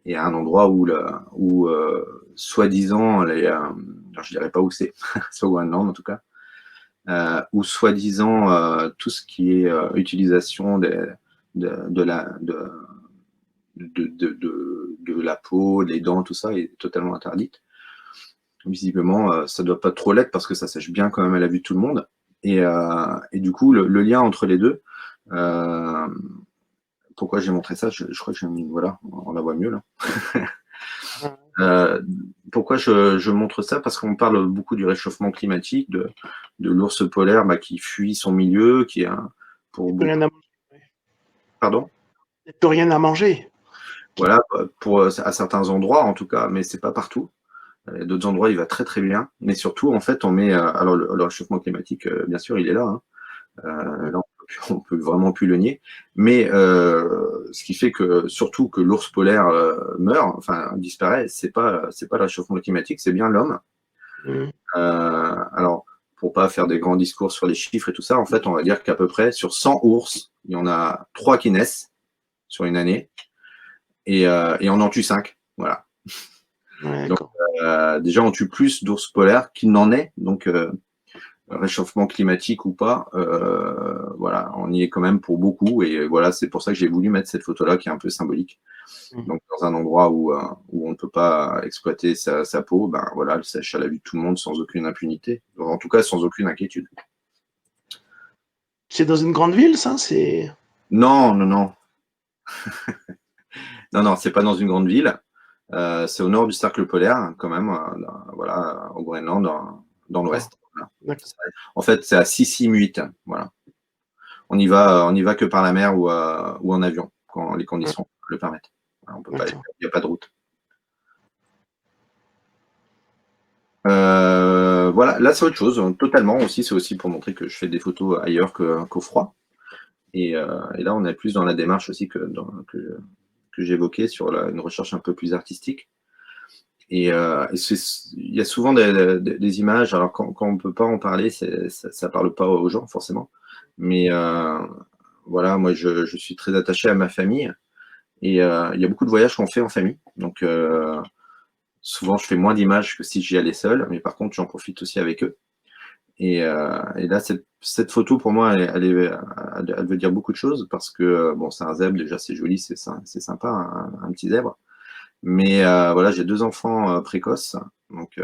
B: Et à un endroit où soi-disant, je dirais pas où c'est, c'est au Groenland en tout cas, où soi-disant tout ce qui est utilisation de la peau, des dents, tout ça est totalement interdite. Visiblement, ça doit pas trop l'être parce que ça sèche bien quand même à la vue de tout le monde. Et du coup, le lien entre les deux, pourquoi j'ai montré ça, je crois que j'ai mis, voilà, on la voit mieux là. Pourquoi je montre ça? Parce qu'on parle beaucoup du réchauffement climatique, de l'ours polaire qui fuit son milieu, qui est pour beaucoup.
A: Rien à manger.
B: Pardon?
A: Il n'y a plus rien à manger.
B: Voilà, à certains endroits en tout cas, mais c'est pas partout. D'autres endroits, il va très très bien. Mais surtout, en fait, on met. Alors, le réchauffement climatique, bien sûr, il est là. Hein. Là, on peut vraiment plus le nier. Mais ce qui fait que, surtout, que l'ours polaire meurt, enfin disparaît, c'est pas le réchauffement climatique, c'est bien l'homme. Alors, pour pas faire des grands discours sur les chiffres et tout ça, en fait, on va dire qu'à peu près sur 100 ours, il y en a 3 qui naissent sur une année, et on en tue 5. Voilà.
A: Ouais,
B: donc, déjà, on tue plus d'ours polaires qu'il n'en est. Donc, réchauffement climatique ou pas, voilà, on y est quand même pour beaucoup. Et voilà, c'est pour ça que j'ai voulu mettre cette photo-là qui est un peu symbolique. Donc, dans un endroit où on ne peut pas exploiter sa peau, voilà, elle sèche à la vue de tout le monde sans aucune impunité. En tout cas, sans aucune inquiétude.
A: C'est dans une grande ville, ça?
B: Non. Non, c'est pas dans une grande ville. C'est au nord du cercle polaire, quand même, voilà, au Groenland, dans l'ouest. Voilà. En fait, c'est à Sisimiut. Voilà. On y va que par la mer ou en avion, quand les conditions le permettent. On peut pas, il n'y a pas de route. Voilà, là c'est autre chose, totalement aussi. C'est aussi pour montrer que je fais des photos ailleurs qu'au froid. Et là, on est plus dans la démarche aussi que j'évoquais sur une recherche un peu plus artistique. Et il y a souvent des images, alors quand on ne peut pas en parler, ça ne parle pas aux gens forcément. Mais voilà, moi je suis très attaché à ma famille. Et il y a beaucoup de voyages qu'on fait en famille. Donc souvent je fais moins d'images que si j'y allais seul, mais par contre j'en profite aussi avec eux. Et là, cette photo, pour moi, elle veut dire beaucoup de choses parce que, bon, c'est un zèbre, déjà, c'est joli, c'est sympa, un petit zèbre. Mais voilà, j'ai 2 enfants précoces, donc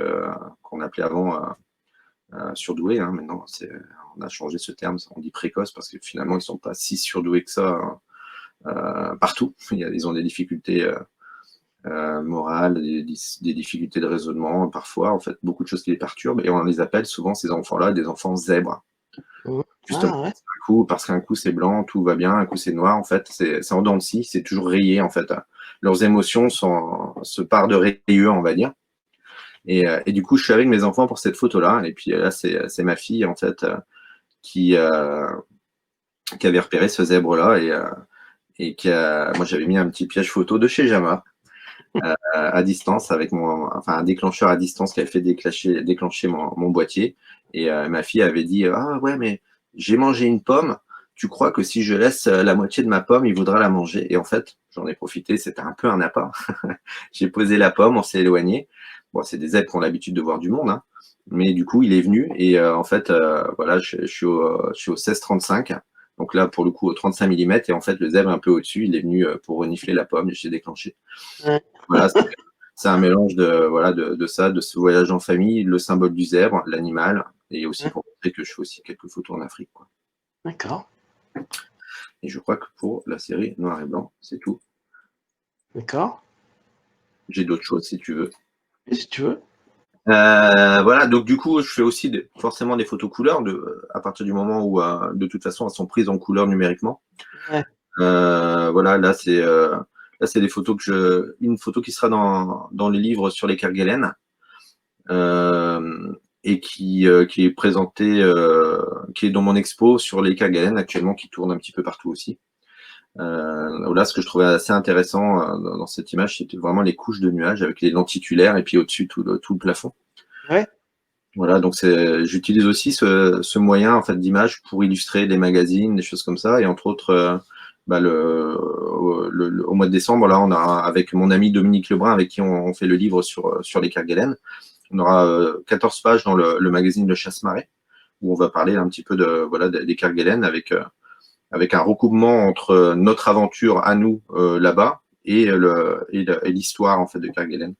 B: qu'on appelait avant surdoués. Hein, maintenant, on a changé ce terme, on dit précoce parce que finalement, ils ne sont pas si surdoués que ça partout. Ils ont des difficultés morales, des difficultés de raisonnement, parfois, en fait, beaucoup de choses qui les perturbent. Et on les appelle souvent, ces enfants-là, des enfants zèbres. Justement, parce qu'un coup c'est blanc, tout va bien, un coup c'est noir, en fait, c'est en dents de scie, c'est toujours rayé, en fait. Leurs émotions se partent de rayures, on va dire. Et du coup, je suis avec mes enfants pour cette photo-là. Et puis là, c'est ma fille, en fait, qui, qui avait repéré ce zèbre-là et moi, j'avais mis un petit piège photo de chez Jama à distance avec enfin, un déclencheur à distance qui avait fait déclencher mon boîtier. Et ma fille avait dit, ah ouais, mais j'ai mangé une pomme. Tu crois que si je laisse la moitié de ma pomme, il voudra la manger? Et en fait, j'en ai profité, c'était un peu un appât. J'ai posé la pomme, on s'est éloigné. Bon, c'est des zèbres qui ont l'habitude de voir du monde, hein. Mais du coup, il est venu et en fait, voilà, je suis au 16-35. Donc là, pour le coup, au 35 mm. Et en fait, le zèbre est un peu au-dessus. Il est venu pour renifler la pomme et j'ai déclenché.
A: Ouais.
B: Voilà, c'est un mélange de, voilà, de ça, de ce voyage en famille, le symbole du zèbre, l'animal, et aussi pour montrer que je fais aussi quelques photos en Afrique, quoi.
A: D'accord.
B: Et je crois que pour la série Noir et Blanc, c'est tout.
A: D'accord.
B: J'ai d'autres choses si tu veux.
A: Et si tu veux.
B: Voilà, donc du coup, je fais aussi forcément des photos couleurs à partir du moment où, de toute façon, elles sont prises en couleur numériquement.
A: Ouais.
B: Voilà, là, c'est des photos une photo qui sera dans le livre sur les Kerguelen. Et qui est présenté, qui est dans mon expo sur les Kerguelen actuellement, qui tourne un petit peu partout aussi. Là, ce que je trouvais assez intéressant dans cette image, c'était vraiment les couches de nuages avec les lenticulaires et puis au-dessus tout le plafond.
A: Ouais.
B: Voilà, donc j'utilise aussi ce moyen en fait d'image pour illustrer des magazines, des choses comme ça, et entre autres, au mois de décembre, là, on a avec mon ami Dominique Lebrun, avec qui on fait le livre sur les Kerguelen. On aura 14 pages dans le magazine de Chasse-Marée, où on va parler un petit peu des Kerguelen avec un recoupement entre notre aventure à nous là-bas et l'histoire en fait de Kerguelen.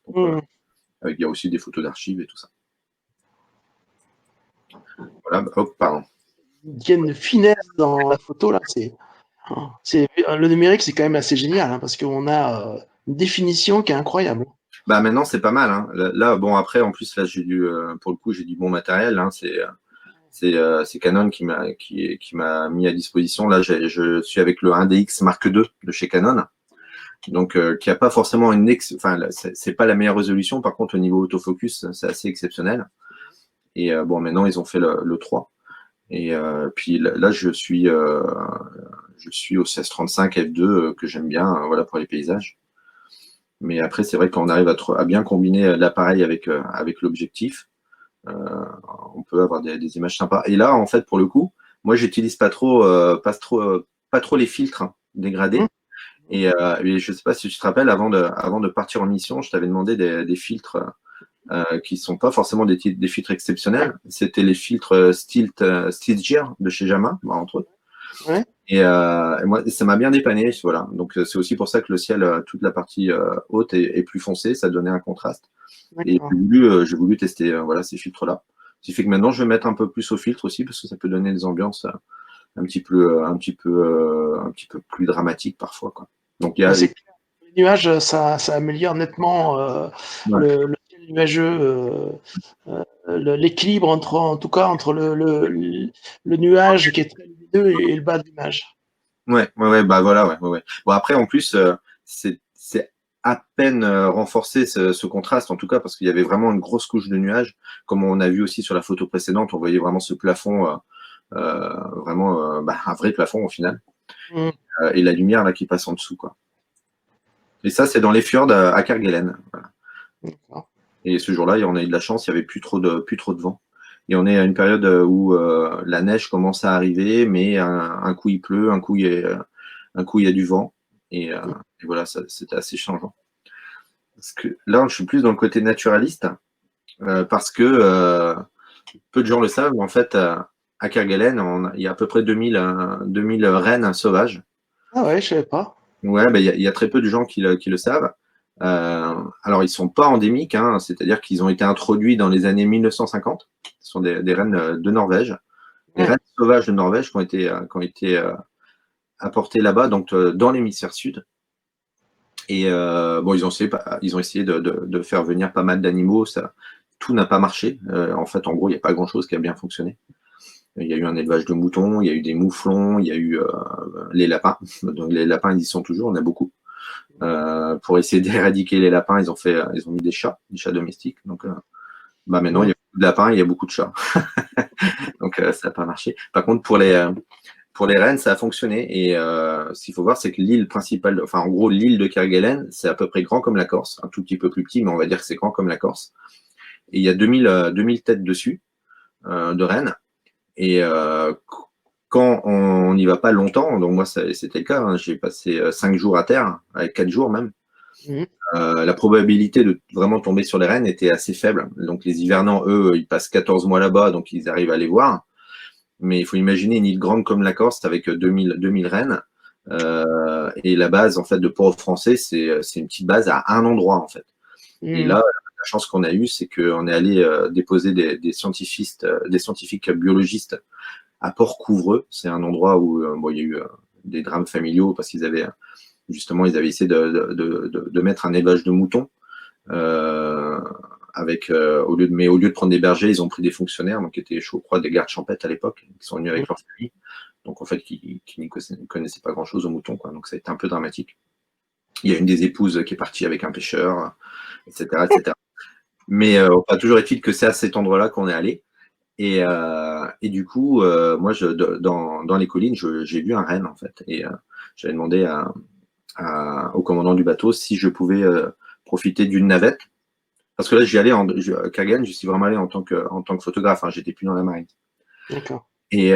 B: Donc, il y a aussi des photos d'archives et tout ça. Voilà, hop, pardon.
A: Il y a une finesse dans la photo là. Le numérique, c'est quand même assez génial hein, parce qu'on a une définition qui est incroyable.
B: Bah maintenant c'est pas mal, hein. Là, bon après en plus là pour le coup j'ai du bon matériel, hein. C'est Canon qui m'a mis à disposition. Là je suis avec le 1DX Mark II de chez Canon, donc qui a pas forcément enfin c'est pas la meilleure résolution. Par contre au niveau autofocus c'est assez exceptionnel. Et bon maintenant ils ont fait le 3. Et puis là je suis au 16-35 f2 que j'aime bien, voilà, pour les paysages. Mais après, c'est vrai qu'on arrive à bien combiner l'appareil avec l'objectif, on peut avoir des images sympas. Et là, en fait, pour le coup, moi, j'utilise pas trop les filtres dégradés. Et je sais pas si tu te rappelles, avant de partir en mission, je t'avais demandé des filtres qui sont pas forcément des filtres exceptionnels. C'était les filtres Stillgear de chez Jama, entre autres.
A: Ouais.
B: Et moi, ça m'a bien dépanné, voilà. Donc c'est aussi pour ça que le ciel, toute la partie haute est plus foncée, ça donnait un contraste. Et j'ai voulu tester voilà, ces filtres-là. Ce qui fait que maintenant, je vais mettre un peu plus au filtre aussi, parce que ça peut donner des ambiances un petit peu plus dramatiques parfois, quoi. Donc il y a
A: les nuages, ça améliore nettement le ciel nuageux, l'équilibre en tout cas entre le nuage qui est très lumineux et le bas de l'image.
B: Ouais, bah voilà, ouais. Bon après, en plus, c'est à peine renforcé ce contraste, en tout cas, parce qu'il y avait vraiment une grosse couche de nuages, comme on a vu aussi sur la photo précédente, on voyait vraiment ce plafond, vraiment un vrai plafond au final, et la lumière là qui passe en dessous, quoi. Et ça, c'est dans les fjords à Kerguelen. Voilà. Et ce jour-là, on a eu de la chance, il n'y avait plus trop de vent. Et on est à une période où la neige commence à arriver, mais un coup il pleut, un coup il y a du vent. Et voilà, c'était assez changeant. Parce que là, je suis plus dans le côté naturaliste, parce que peu de gens le savent, mais en fait, à Kerguelen, il y a à peu près 2000 rennes sauvages.
A: Ah ouais, je savais pas.
B: Ouais, il y a très peu de gens qui le savent. Alors, ils ne sont pas endémiques, hein, c'est-à-dire qu'ils ont été introduits dans les années 1950. Ce sont des rennes de Norvège. Les rennes sauvages de Norvège qui ont été apportés là-bas, donc dans l'hémisphère sud. Et bon, ils ont essayé de faire venir pas mal d'animaux. Tout n'a pas marché. En fait, en gros, il n'y a pas grand-chose qui a bien fonctionné. Il y a eu un élevage de moutons, il y a eu des mouflons, il y a eu les lapins. Donc les lapins, ils y sont toujours, on a beaucoup. Pour essayer d'éradiquer les lapins, ils ont mis des chats domestiques. Donc, maintenant, il y a beaucoup de lapins et il y a beaucoup de chats. Donc, ça n'a pas marché. Par contre, pour les rennes, ça a fonctionné. Et ce qu'il faut voir, c'est que l'île principale, enfin, en gros, l'île de Kerguelen, c'est à peu près grand comme la Corse. Un tout petit peu plus petit, mais on va dire que c'est grand comme la Corse. Et il y a 2000 têtes dessus, de rennes. Et quand on n'y va pas longtemps, donc moi, c'était le cas, hein, j'ai passé 5 jours à terre, avec 4 jours même. La probabilité de vraiment tomber sur les rennes était assez faible. Donc les hivernants, eux, ils passent 14 mois là-bas, donc ils arrivent à les voir. Mais il faut imaginer une île grande comme la Corse avec 2000 rennes. Et la base en fait de Port-au-Français, c'est une petite base à un endroit en fait. Et là, la chance qu'on a eue, c'est qu'on est allé déposer des scientifiques biologistes à Port-Couvreux. C'est un endroit où il y a eu des drames familiaux parce qu'ils avaient ils avaient essayé de mettre un élevage de moutons. Au lieu de prendre des bergers, ils ont pris des fonctionnaires, donc qui étaient, je crois, des gardes champêtres à l'époque, qui sont venus avec leur famille, donc en fait, qui ne connaissaient pas grand-chose aux moutons, quoi. Donc ça a été un peu dramatique. Il y a une des épouses qui est partie avec un pêcheur, etc., etc. Mais pas toujours est-il que c'est à cet endroit-là qu'on est allé. Et du coup, moi, dans les collines, j'ai vu un renne, en fait. Et j'avais demandé au commandant du bateau si je pouvais profiter d'une navette. Parce que là, j'y allais à Kagan, je suis vraiment allé en tant que photographe, hein, j'étais plus dans la marine.
A: D'accord.
B: Et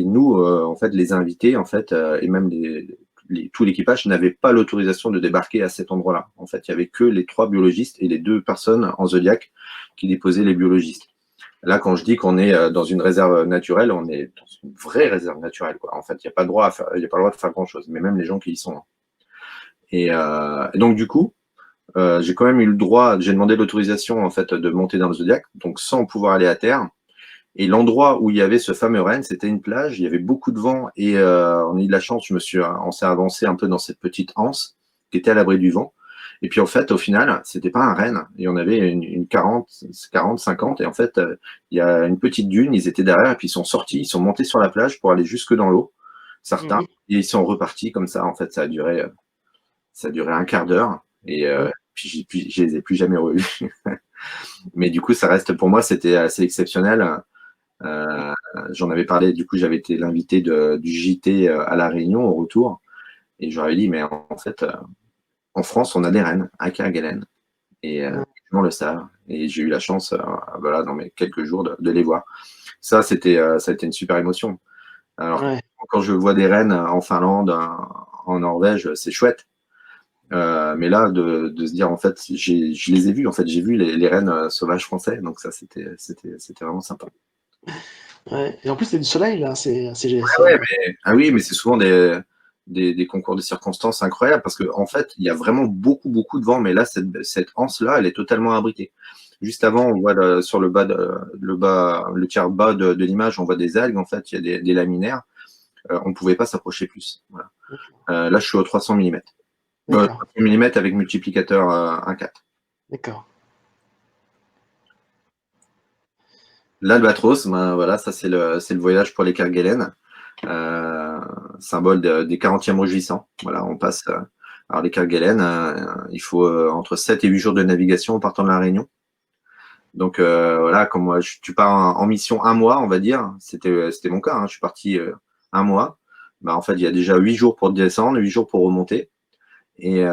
B: nous, en fait, les invités, en fait, et même tout l'équipage n'avait pas l'autorisation de débarquer à cet endroit-là. En fait, il y avait que les 3 biologistes et les 2 personnes en Zodiac qui déposaient les biologistes. Là, quand je dis qu'on est dans une réserve naturelle, on est dans une vraie réserve naturelle, quoi. En fait, il n'y a pas le droit de faire grand-chose, mais même les gens qui y sont. Et donc, du coup, j'ai quand même eu le droit, j'ai demandé l'autorisation en fait de monter dans le Zodiac, donc sans pouvoir aller à terre. Et l'endroit où il y avait ce fameux renne, c'était une plage, il y avait beaucoup de vent et on a eu de la chance, on s'est avancé un peu dans cette petite anse qui était à l'abri du vent. Et puis en fait, au final, c'était pas un renne, il y en avait une 40, 50, et en fait, il y a une petite dune, ils étaient derrière, et puis ils sont sortis, ils sont montés sur la plage pour aller jusque dans l'eau, certains, et ils sont repartis comme ça, en fait, ça a duré un quart d'heure, et puis je les ai plus jamais revus. Mais du coup, ça reste, pour moi, c'était assez exceptionnel. J'en avais parlé, du coup, j'avais été l'invité du JT à La Réunion au retour, et j'aurais dit, mais en fait, en France, on a des rennes à Kerguelen, et les gens le savent. Et j'ai eu la chance, voilà, dans mes quelques jours, de les voir. Ça a été une super émotion. Alors, quand je vois des rennes en Finlande, en Norvège, c'est chouette. Mais là, de se dire, en fait, je les ai vus, en fait, j'ai vu les rennes sauvages français, donc ça, c'était vraiment sympa.
A: Ouais. Et en plus, c'est du soleil, là, c'est
B: Ah oui, mais c'est souvent des concours de circonstances incroyables, parce qu'en fait, il y a vraiment beaucoup, beaucoup de vent, mais là, cette anse-là, elle est totalement abritée. Juste avant, on voit sur le tiers bas de l'image, on voit des algues, en fait, il y a des laminaires. On ne pouvait pas s'approcher plus. Voilà. Là, je suis au 300 mm. 300 mm avec multiplicateur 1,4.
A: D'accord.
B: L'Albatros, ben, voilà, ça c'est le voyage pour les Kerguelen, symbole des 40e rugissants. Voilà, on passe. Alors les Kerguelen, il faut entre 7 et 8 jours de navigation en partant de la Réunion. Donc voilà, comme moi, tu pars en mission un mois, on va dire. C'était mon cas, hein, je suis parti un mois. Ben, en fait, il y a déjà 8 jours pour descendre, 8 jours pour remonter. Et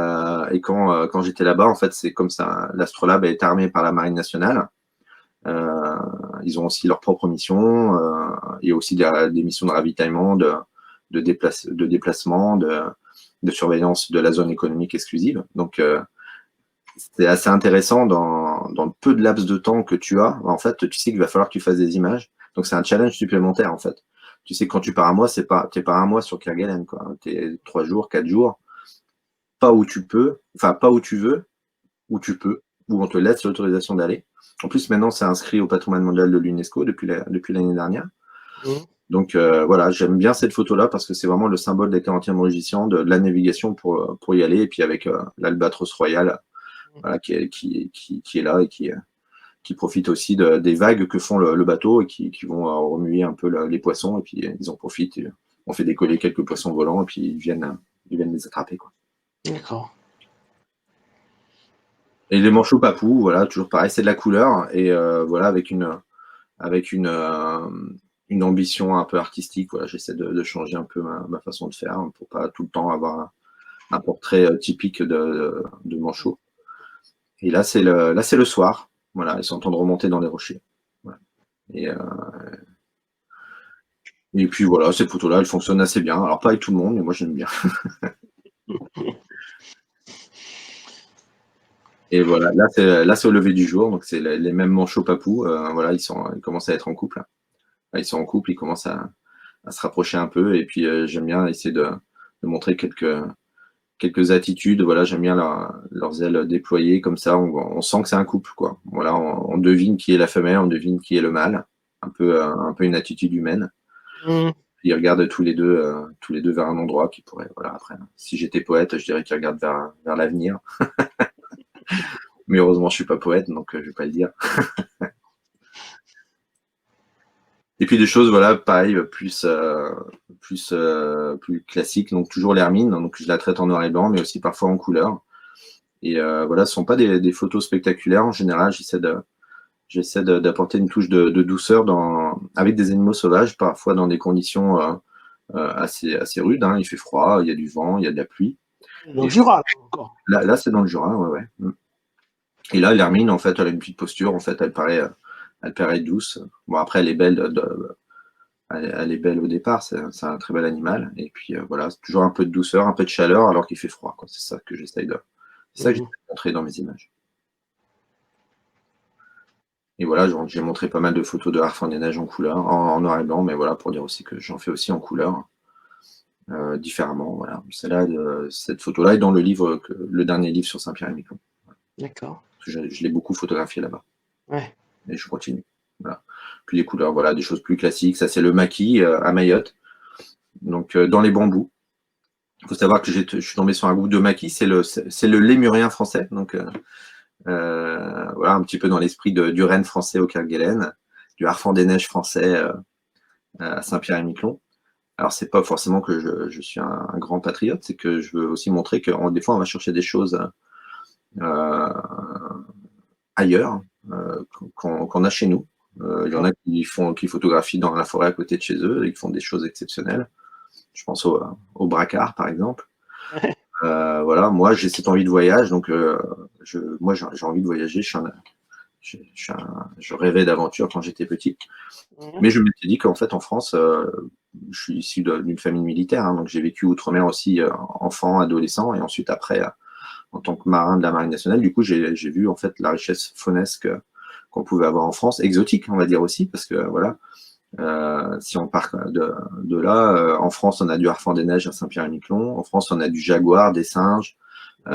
B: quand j'étais là-bas, en fait, c'est comme ça. L'Astrolabe est armé par la Marine nationale. Ils ont aussi leur propre mission. Il y a aussi des missions de ravitaillement, de déplacement, de surveillance de la zone économique exclusive. Donc, c'est assez intéressant dans le peu de laps de temps que tu as. En fait, tu sais qu'il va falloir que tu fasses des images. Donc, c'est un challenge supplémentaire, en fait. Tu sais que quand tu pars un mois, t'es pas un mois sur Kerguelen, quoi. T'es 3 jours, 4 jours. Pas où tu peux, enfin, pas où tu veux, où tu peux, où on te laisse l'autorisation d'aller. En plus, maintenant, c'est inscrit au patrimoine mondial de l'UNESCO depuis l'année dernière. Donc voilà, j'aime bien cette photo-là parce que c'est vraiment le symbole des 40e rugissants, de la navigation pour y aller, et puis avec l'Albatros Royal, voilà, qui est là et qui profite aussi des vagues que font le bateau et qui vont remuer un peu les poissons, et puis ils en profitent. On fait décoller quelques poissons volants et puis ils viennent les attraper, quoi.
A: D'accord.
B: Et les manchots papous, voilà, toujours pareil, c'est de la couleur et voilà, avec une ambition un peu artistique. Voilà, j'essaie de changer un peu ma façon de faire pour pas tout le temps avoir un portrait typique de manchot. Et là, c'est le soir. Voilà, ils sont en train de remonter dans les rochers. Voilà. Et puis voilà, cette photo-là, elle fonctionne assez bien. Alors pas avec tout le monde, mais moi j'aime bien. Et voilà, là c'est au lever du jour, donc c'est les mêmes manchots papous. Voilà, ils commencent à être en couple. Là, ils sont en couple, ils commencent à se rapprocher un peu. Et puis j'aime bien essayer de montrer quelques attitudes. Voilà, j'aime bien leurs ailes déployées comme ça. On sent que c'est un couple, quoi. Voilà, on devine qui est la femelle, on devine qui est le mâle. Un peu une attitude humaine.
A: Mmh.
B: Ils regardent tous les deux vers un endroit qui pourrait. Voilà, après, si j'étais poète, je dirais qu'ils regardent vers l'avenir. Mais heureusement, je suis pas poète, donc je vais pas le dire. Et puis des choses, voilà, pareil, plus classiques. Donc toujours l'hermine. Donc je la traite en noir et blanc, mais aussi parfois en couleur. Et voilà, ce sont pas des photos spectaculaires. En général, j'essaie d'apporter une touche de douceur avec des animaux sauvages, parfois dans des conditions assez rudes. Hein. Il fait froid, il y a du vent, il y a de la pluie.
A: Dans le
B: Et
A: Jura, là, encore.
B: là c'est dans le Jura, ouais, ouais. Et là, l'hermine, en fait, elle a une petite posture. En fait, elle paraît douce. Bon, après, elle est belle. Elle est belle au départ. C'est un très bel animal. Et puis voilà, c'est toujours un peu de douceur, un peu de chaleur, alors qu'il fait froid. Quoi. C'est ça que j'essaie de montrer dans mes images. Et voilà, j'ai montré pas mal de photos de Harfang des Neiges en couleur, en noir et blanc, mais voilà, pour dire aussi que j'en fais aussi en couleur, différemment. Voilà. Cette photo-là est dans le dernier livre sur Saint-Pierre et Miquelon.
A: D'accord.
B: Je l'ai beaucoup photographié là-bas.
A: Ouais.
B: Et je continue. Voilà. Puis les couleurs, voilà, des choses plus classiques. Ça, c'est le maquis à Mayotte, donc dans les bambous. Il faut savoir que je suis tombé sur un groupe de maquis, c'est le lémurien français, donc voilà, un petit peu dans l'esprit du renne français au Kerguelen, du Harfang des Neiges français à Saint-Pierre-et-Miquelon. Alors, c'est pas forcément que je suis un grand patriote, c'est que je veux aussi montrer que des fois, on va chercher des choses euh, ailleurs qu'on a chez nous. Il y en a qui photographient dans la forêt à côté de chez eux et qui font des choses exceptionnelles. Je pense au bracard, par exemple.
A: Ouais.
B: Voilà, moi, j'ai cette envie de voyage, donc moi, j'ai envie de voyager. Je rêvais d'aventure quand j'étais petit. Mais je m'étais dit qu'en fait, en France, je suis issu d'une famille militaire, hein, donc j'ai vécu outre-mer aussi, enfant, adolescent, et ensuite après, en tant que marin de la Marine nationale. Du coup, j'ai vu en fait la richesse faunesque qu'on pouvait avoir en France, exotique, on va dire aussi, parce que voilà, si on part de là, en France, on a du Harfang des Neiges à Saint-Pierre-et-Miquelon. En France, on a du jaguar, des singes,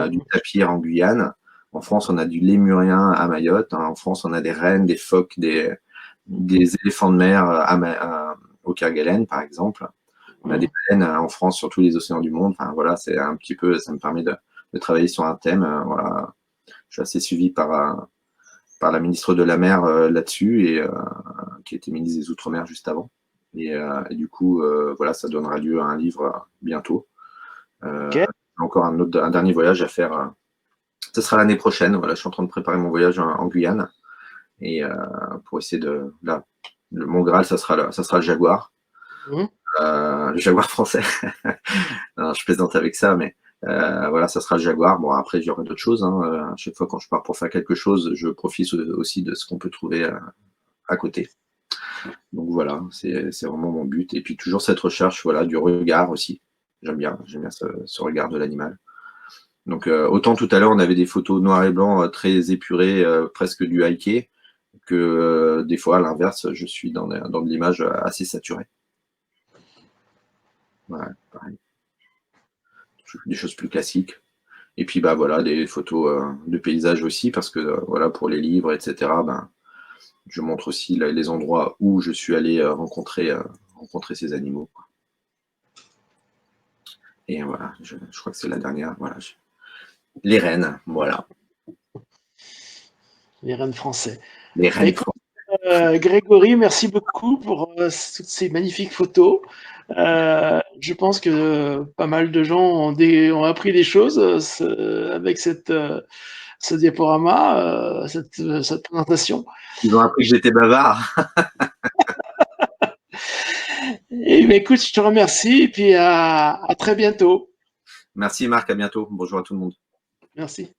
B: du tapir en Guyane. En France, on a du lémurien à Mayotte. Hein. En France, on a des rennes, des phoques, des éléphants de mer au Kerguelen, par exemple. On a des baleines en France sur tous les océans du monde. Enfin, voilà, c'est un petit peu, ça me permet de travailler sur un thème. Voilà. Je suis assez suivi par la ministre de la Mer là-dessus, et qui était ministre des Outre-mer juste avant. Et du coup, voilà, ça donnera lieu à un livre bientôt.
A: Ok.
B: Encore un dernier voyage à faire. Ce sera l'année prochaine. Voilà, je suis en train de préparer mon voyage en Guyane. Et pour essayer là, mon Graal, ça sera le jaguar. Le jaguar français. Non, je plaisante avec ça, mais voilà, ça sera le jaguar. Bon, après, il y aura d'autres choses. Hein. À chaque fois, quand je pars pour faire quelque chose, je profite aussi de ce qu'on peut trouver à côté. Donc voilà, c'est vraiment mon but. Et puis toujours cette recherche, voilà, du regard aussi. J'aime bien ce regard de l'animal. Donc autant tout à l'heure, on avait des photos noir et blanc très épurées, presque du hiké, que des fois, à l'inverse, je suis dans de l'image assez saturée. Voilà, pareil. Des choses plus classiques. Et puis bah voilà, des photos de paysages aussi, parce que voilà, pour les livres, etc., ben, je montre aussi les endroits où je suis allé rencontrer ces animaux. Et voilà, je crois que c'est la dernière. Voilà, les rennes, voilà.
A: Les rennes français.
B: Les
A: Bah,
B: rennes
A: écoute,
B: français.
A: Grégory, merci beaucoup pour toutes ces magnifiques photos. Je pense que pas mal de gens ont appris des choses avec ce diaporama, cette présentation.
B: Ils ont appris que j'étais bavard.
A: Et ben, écoute, je te remercie et puis à très bientôt.
B: Merci Marc, à bientôt. Bonjour à tout le monde.
A: Merci.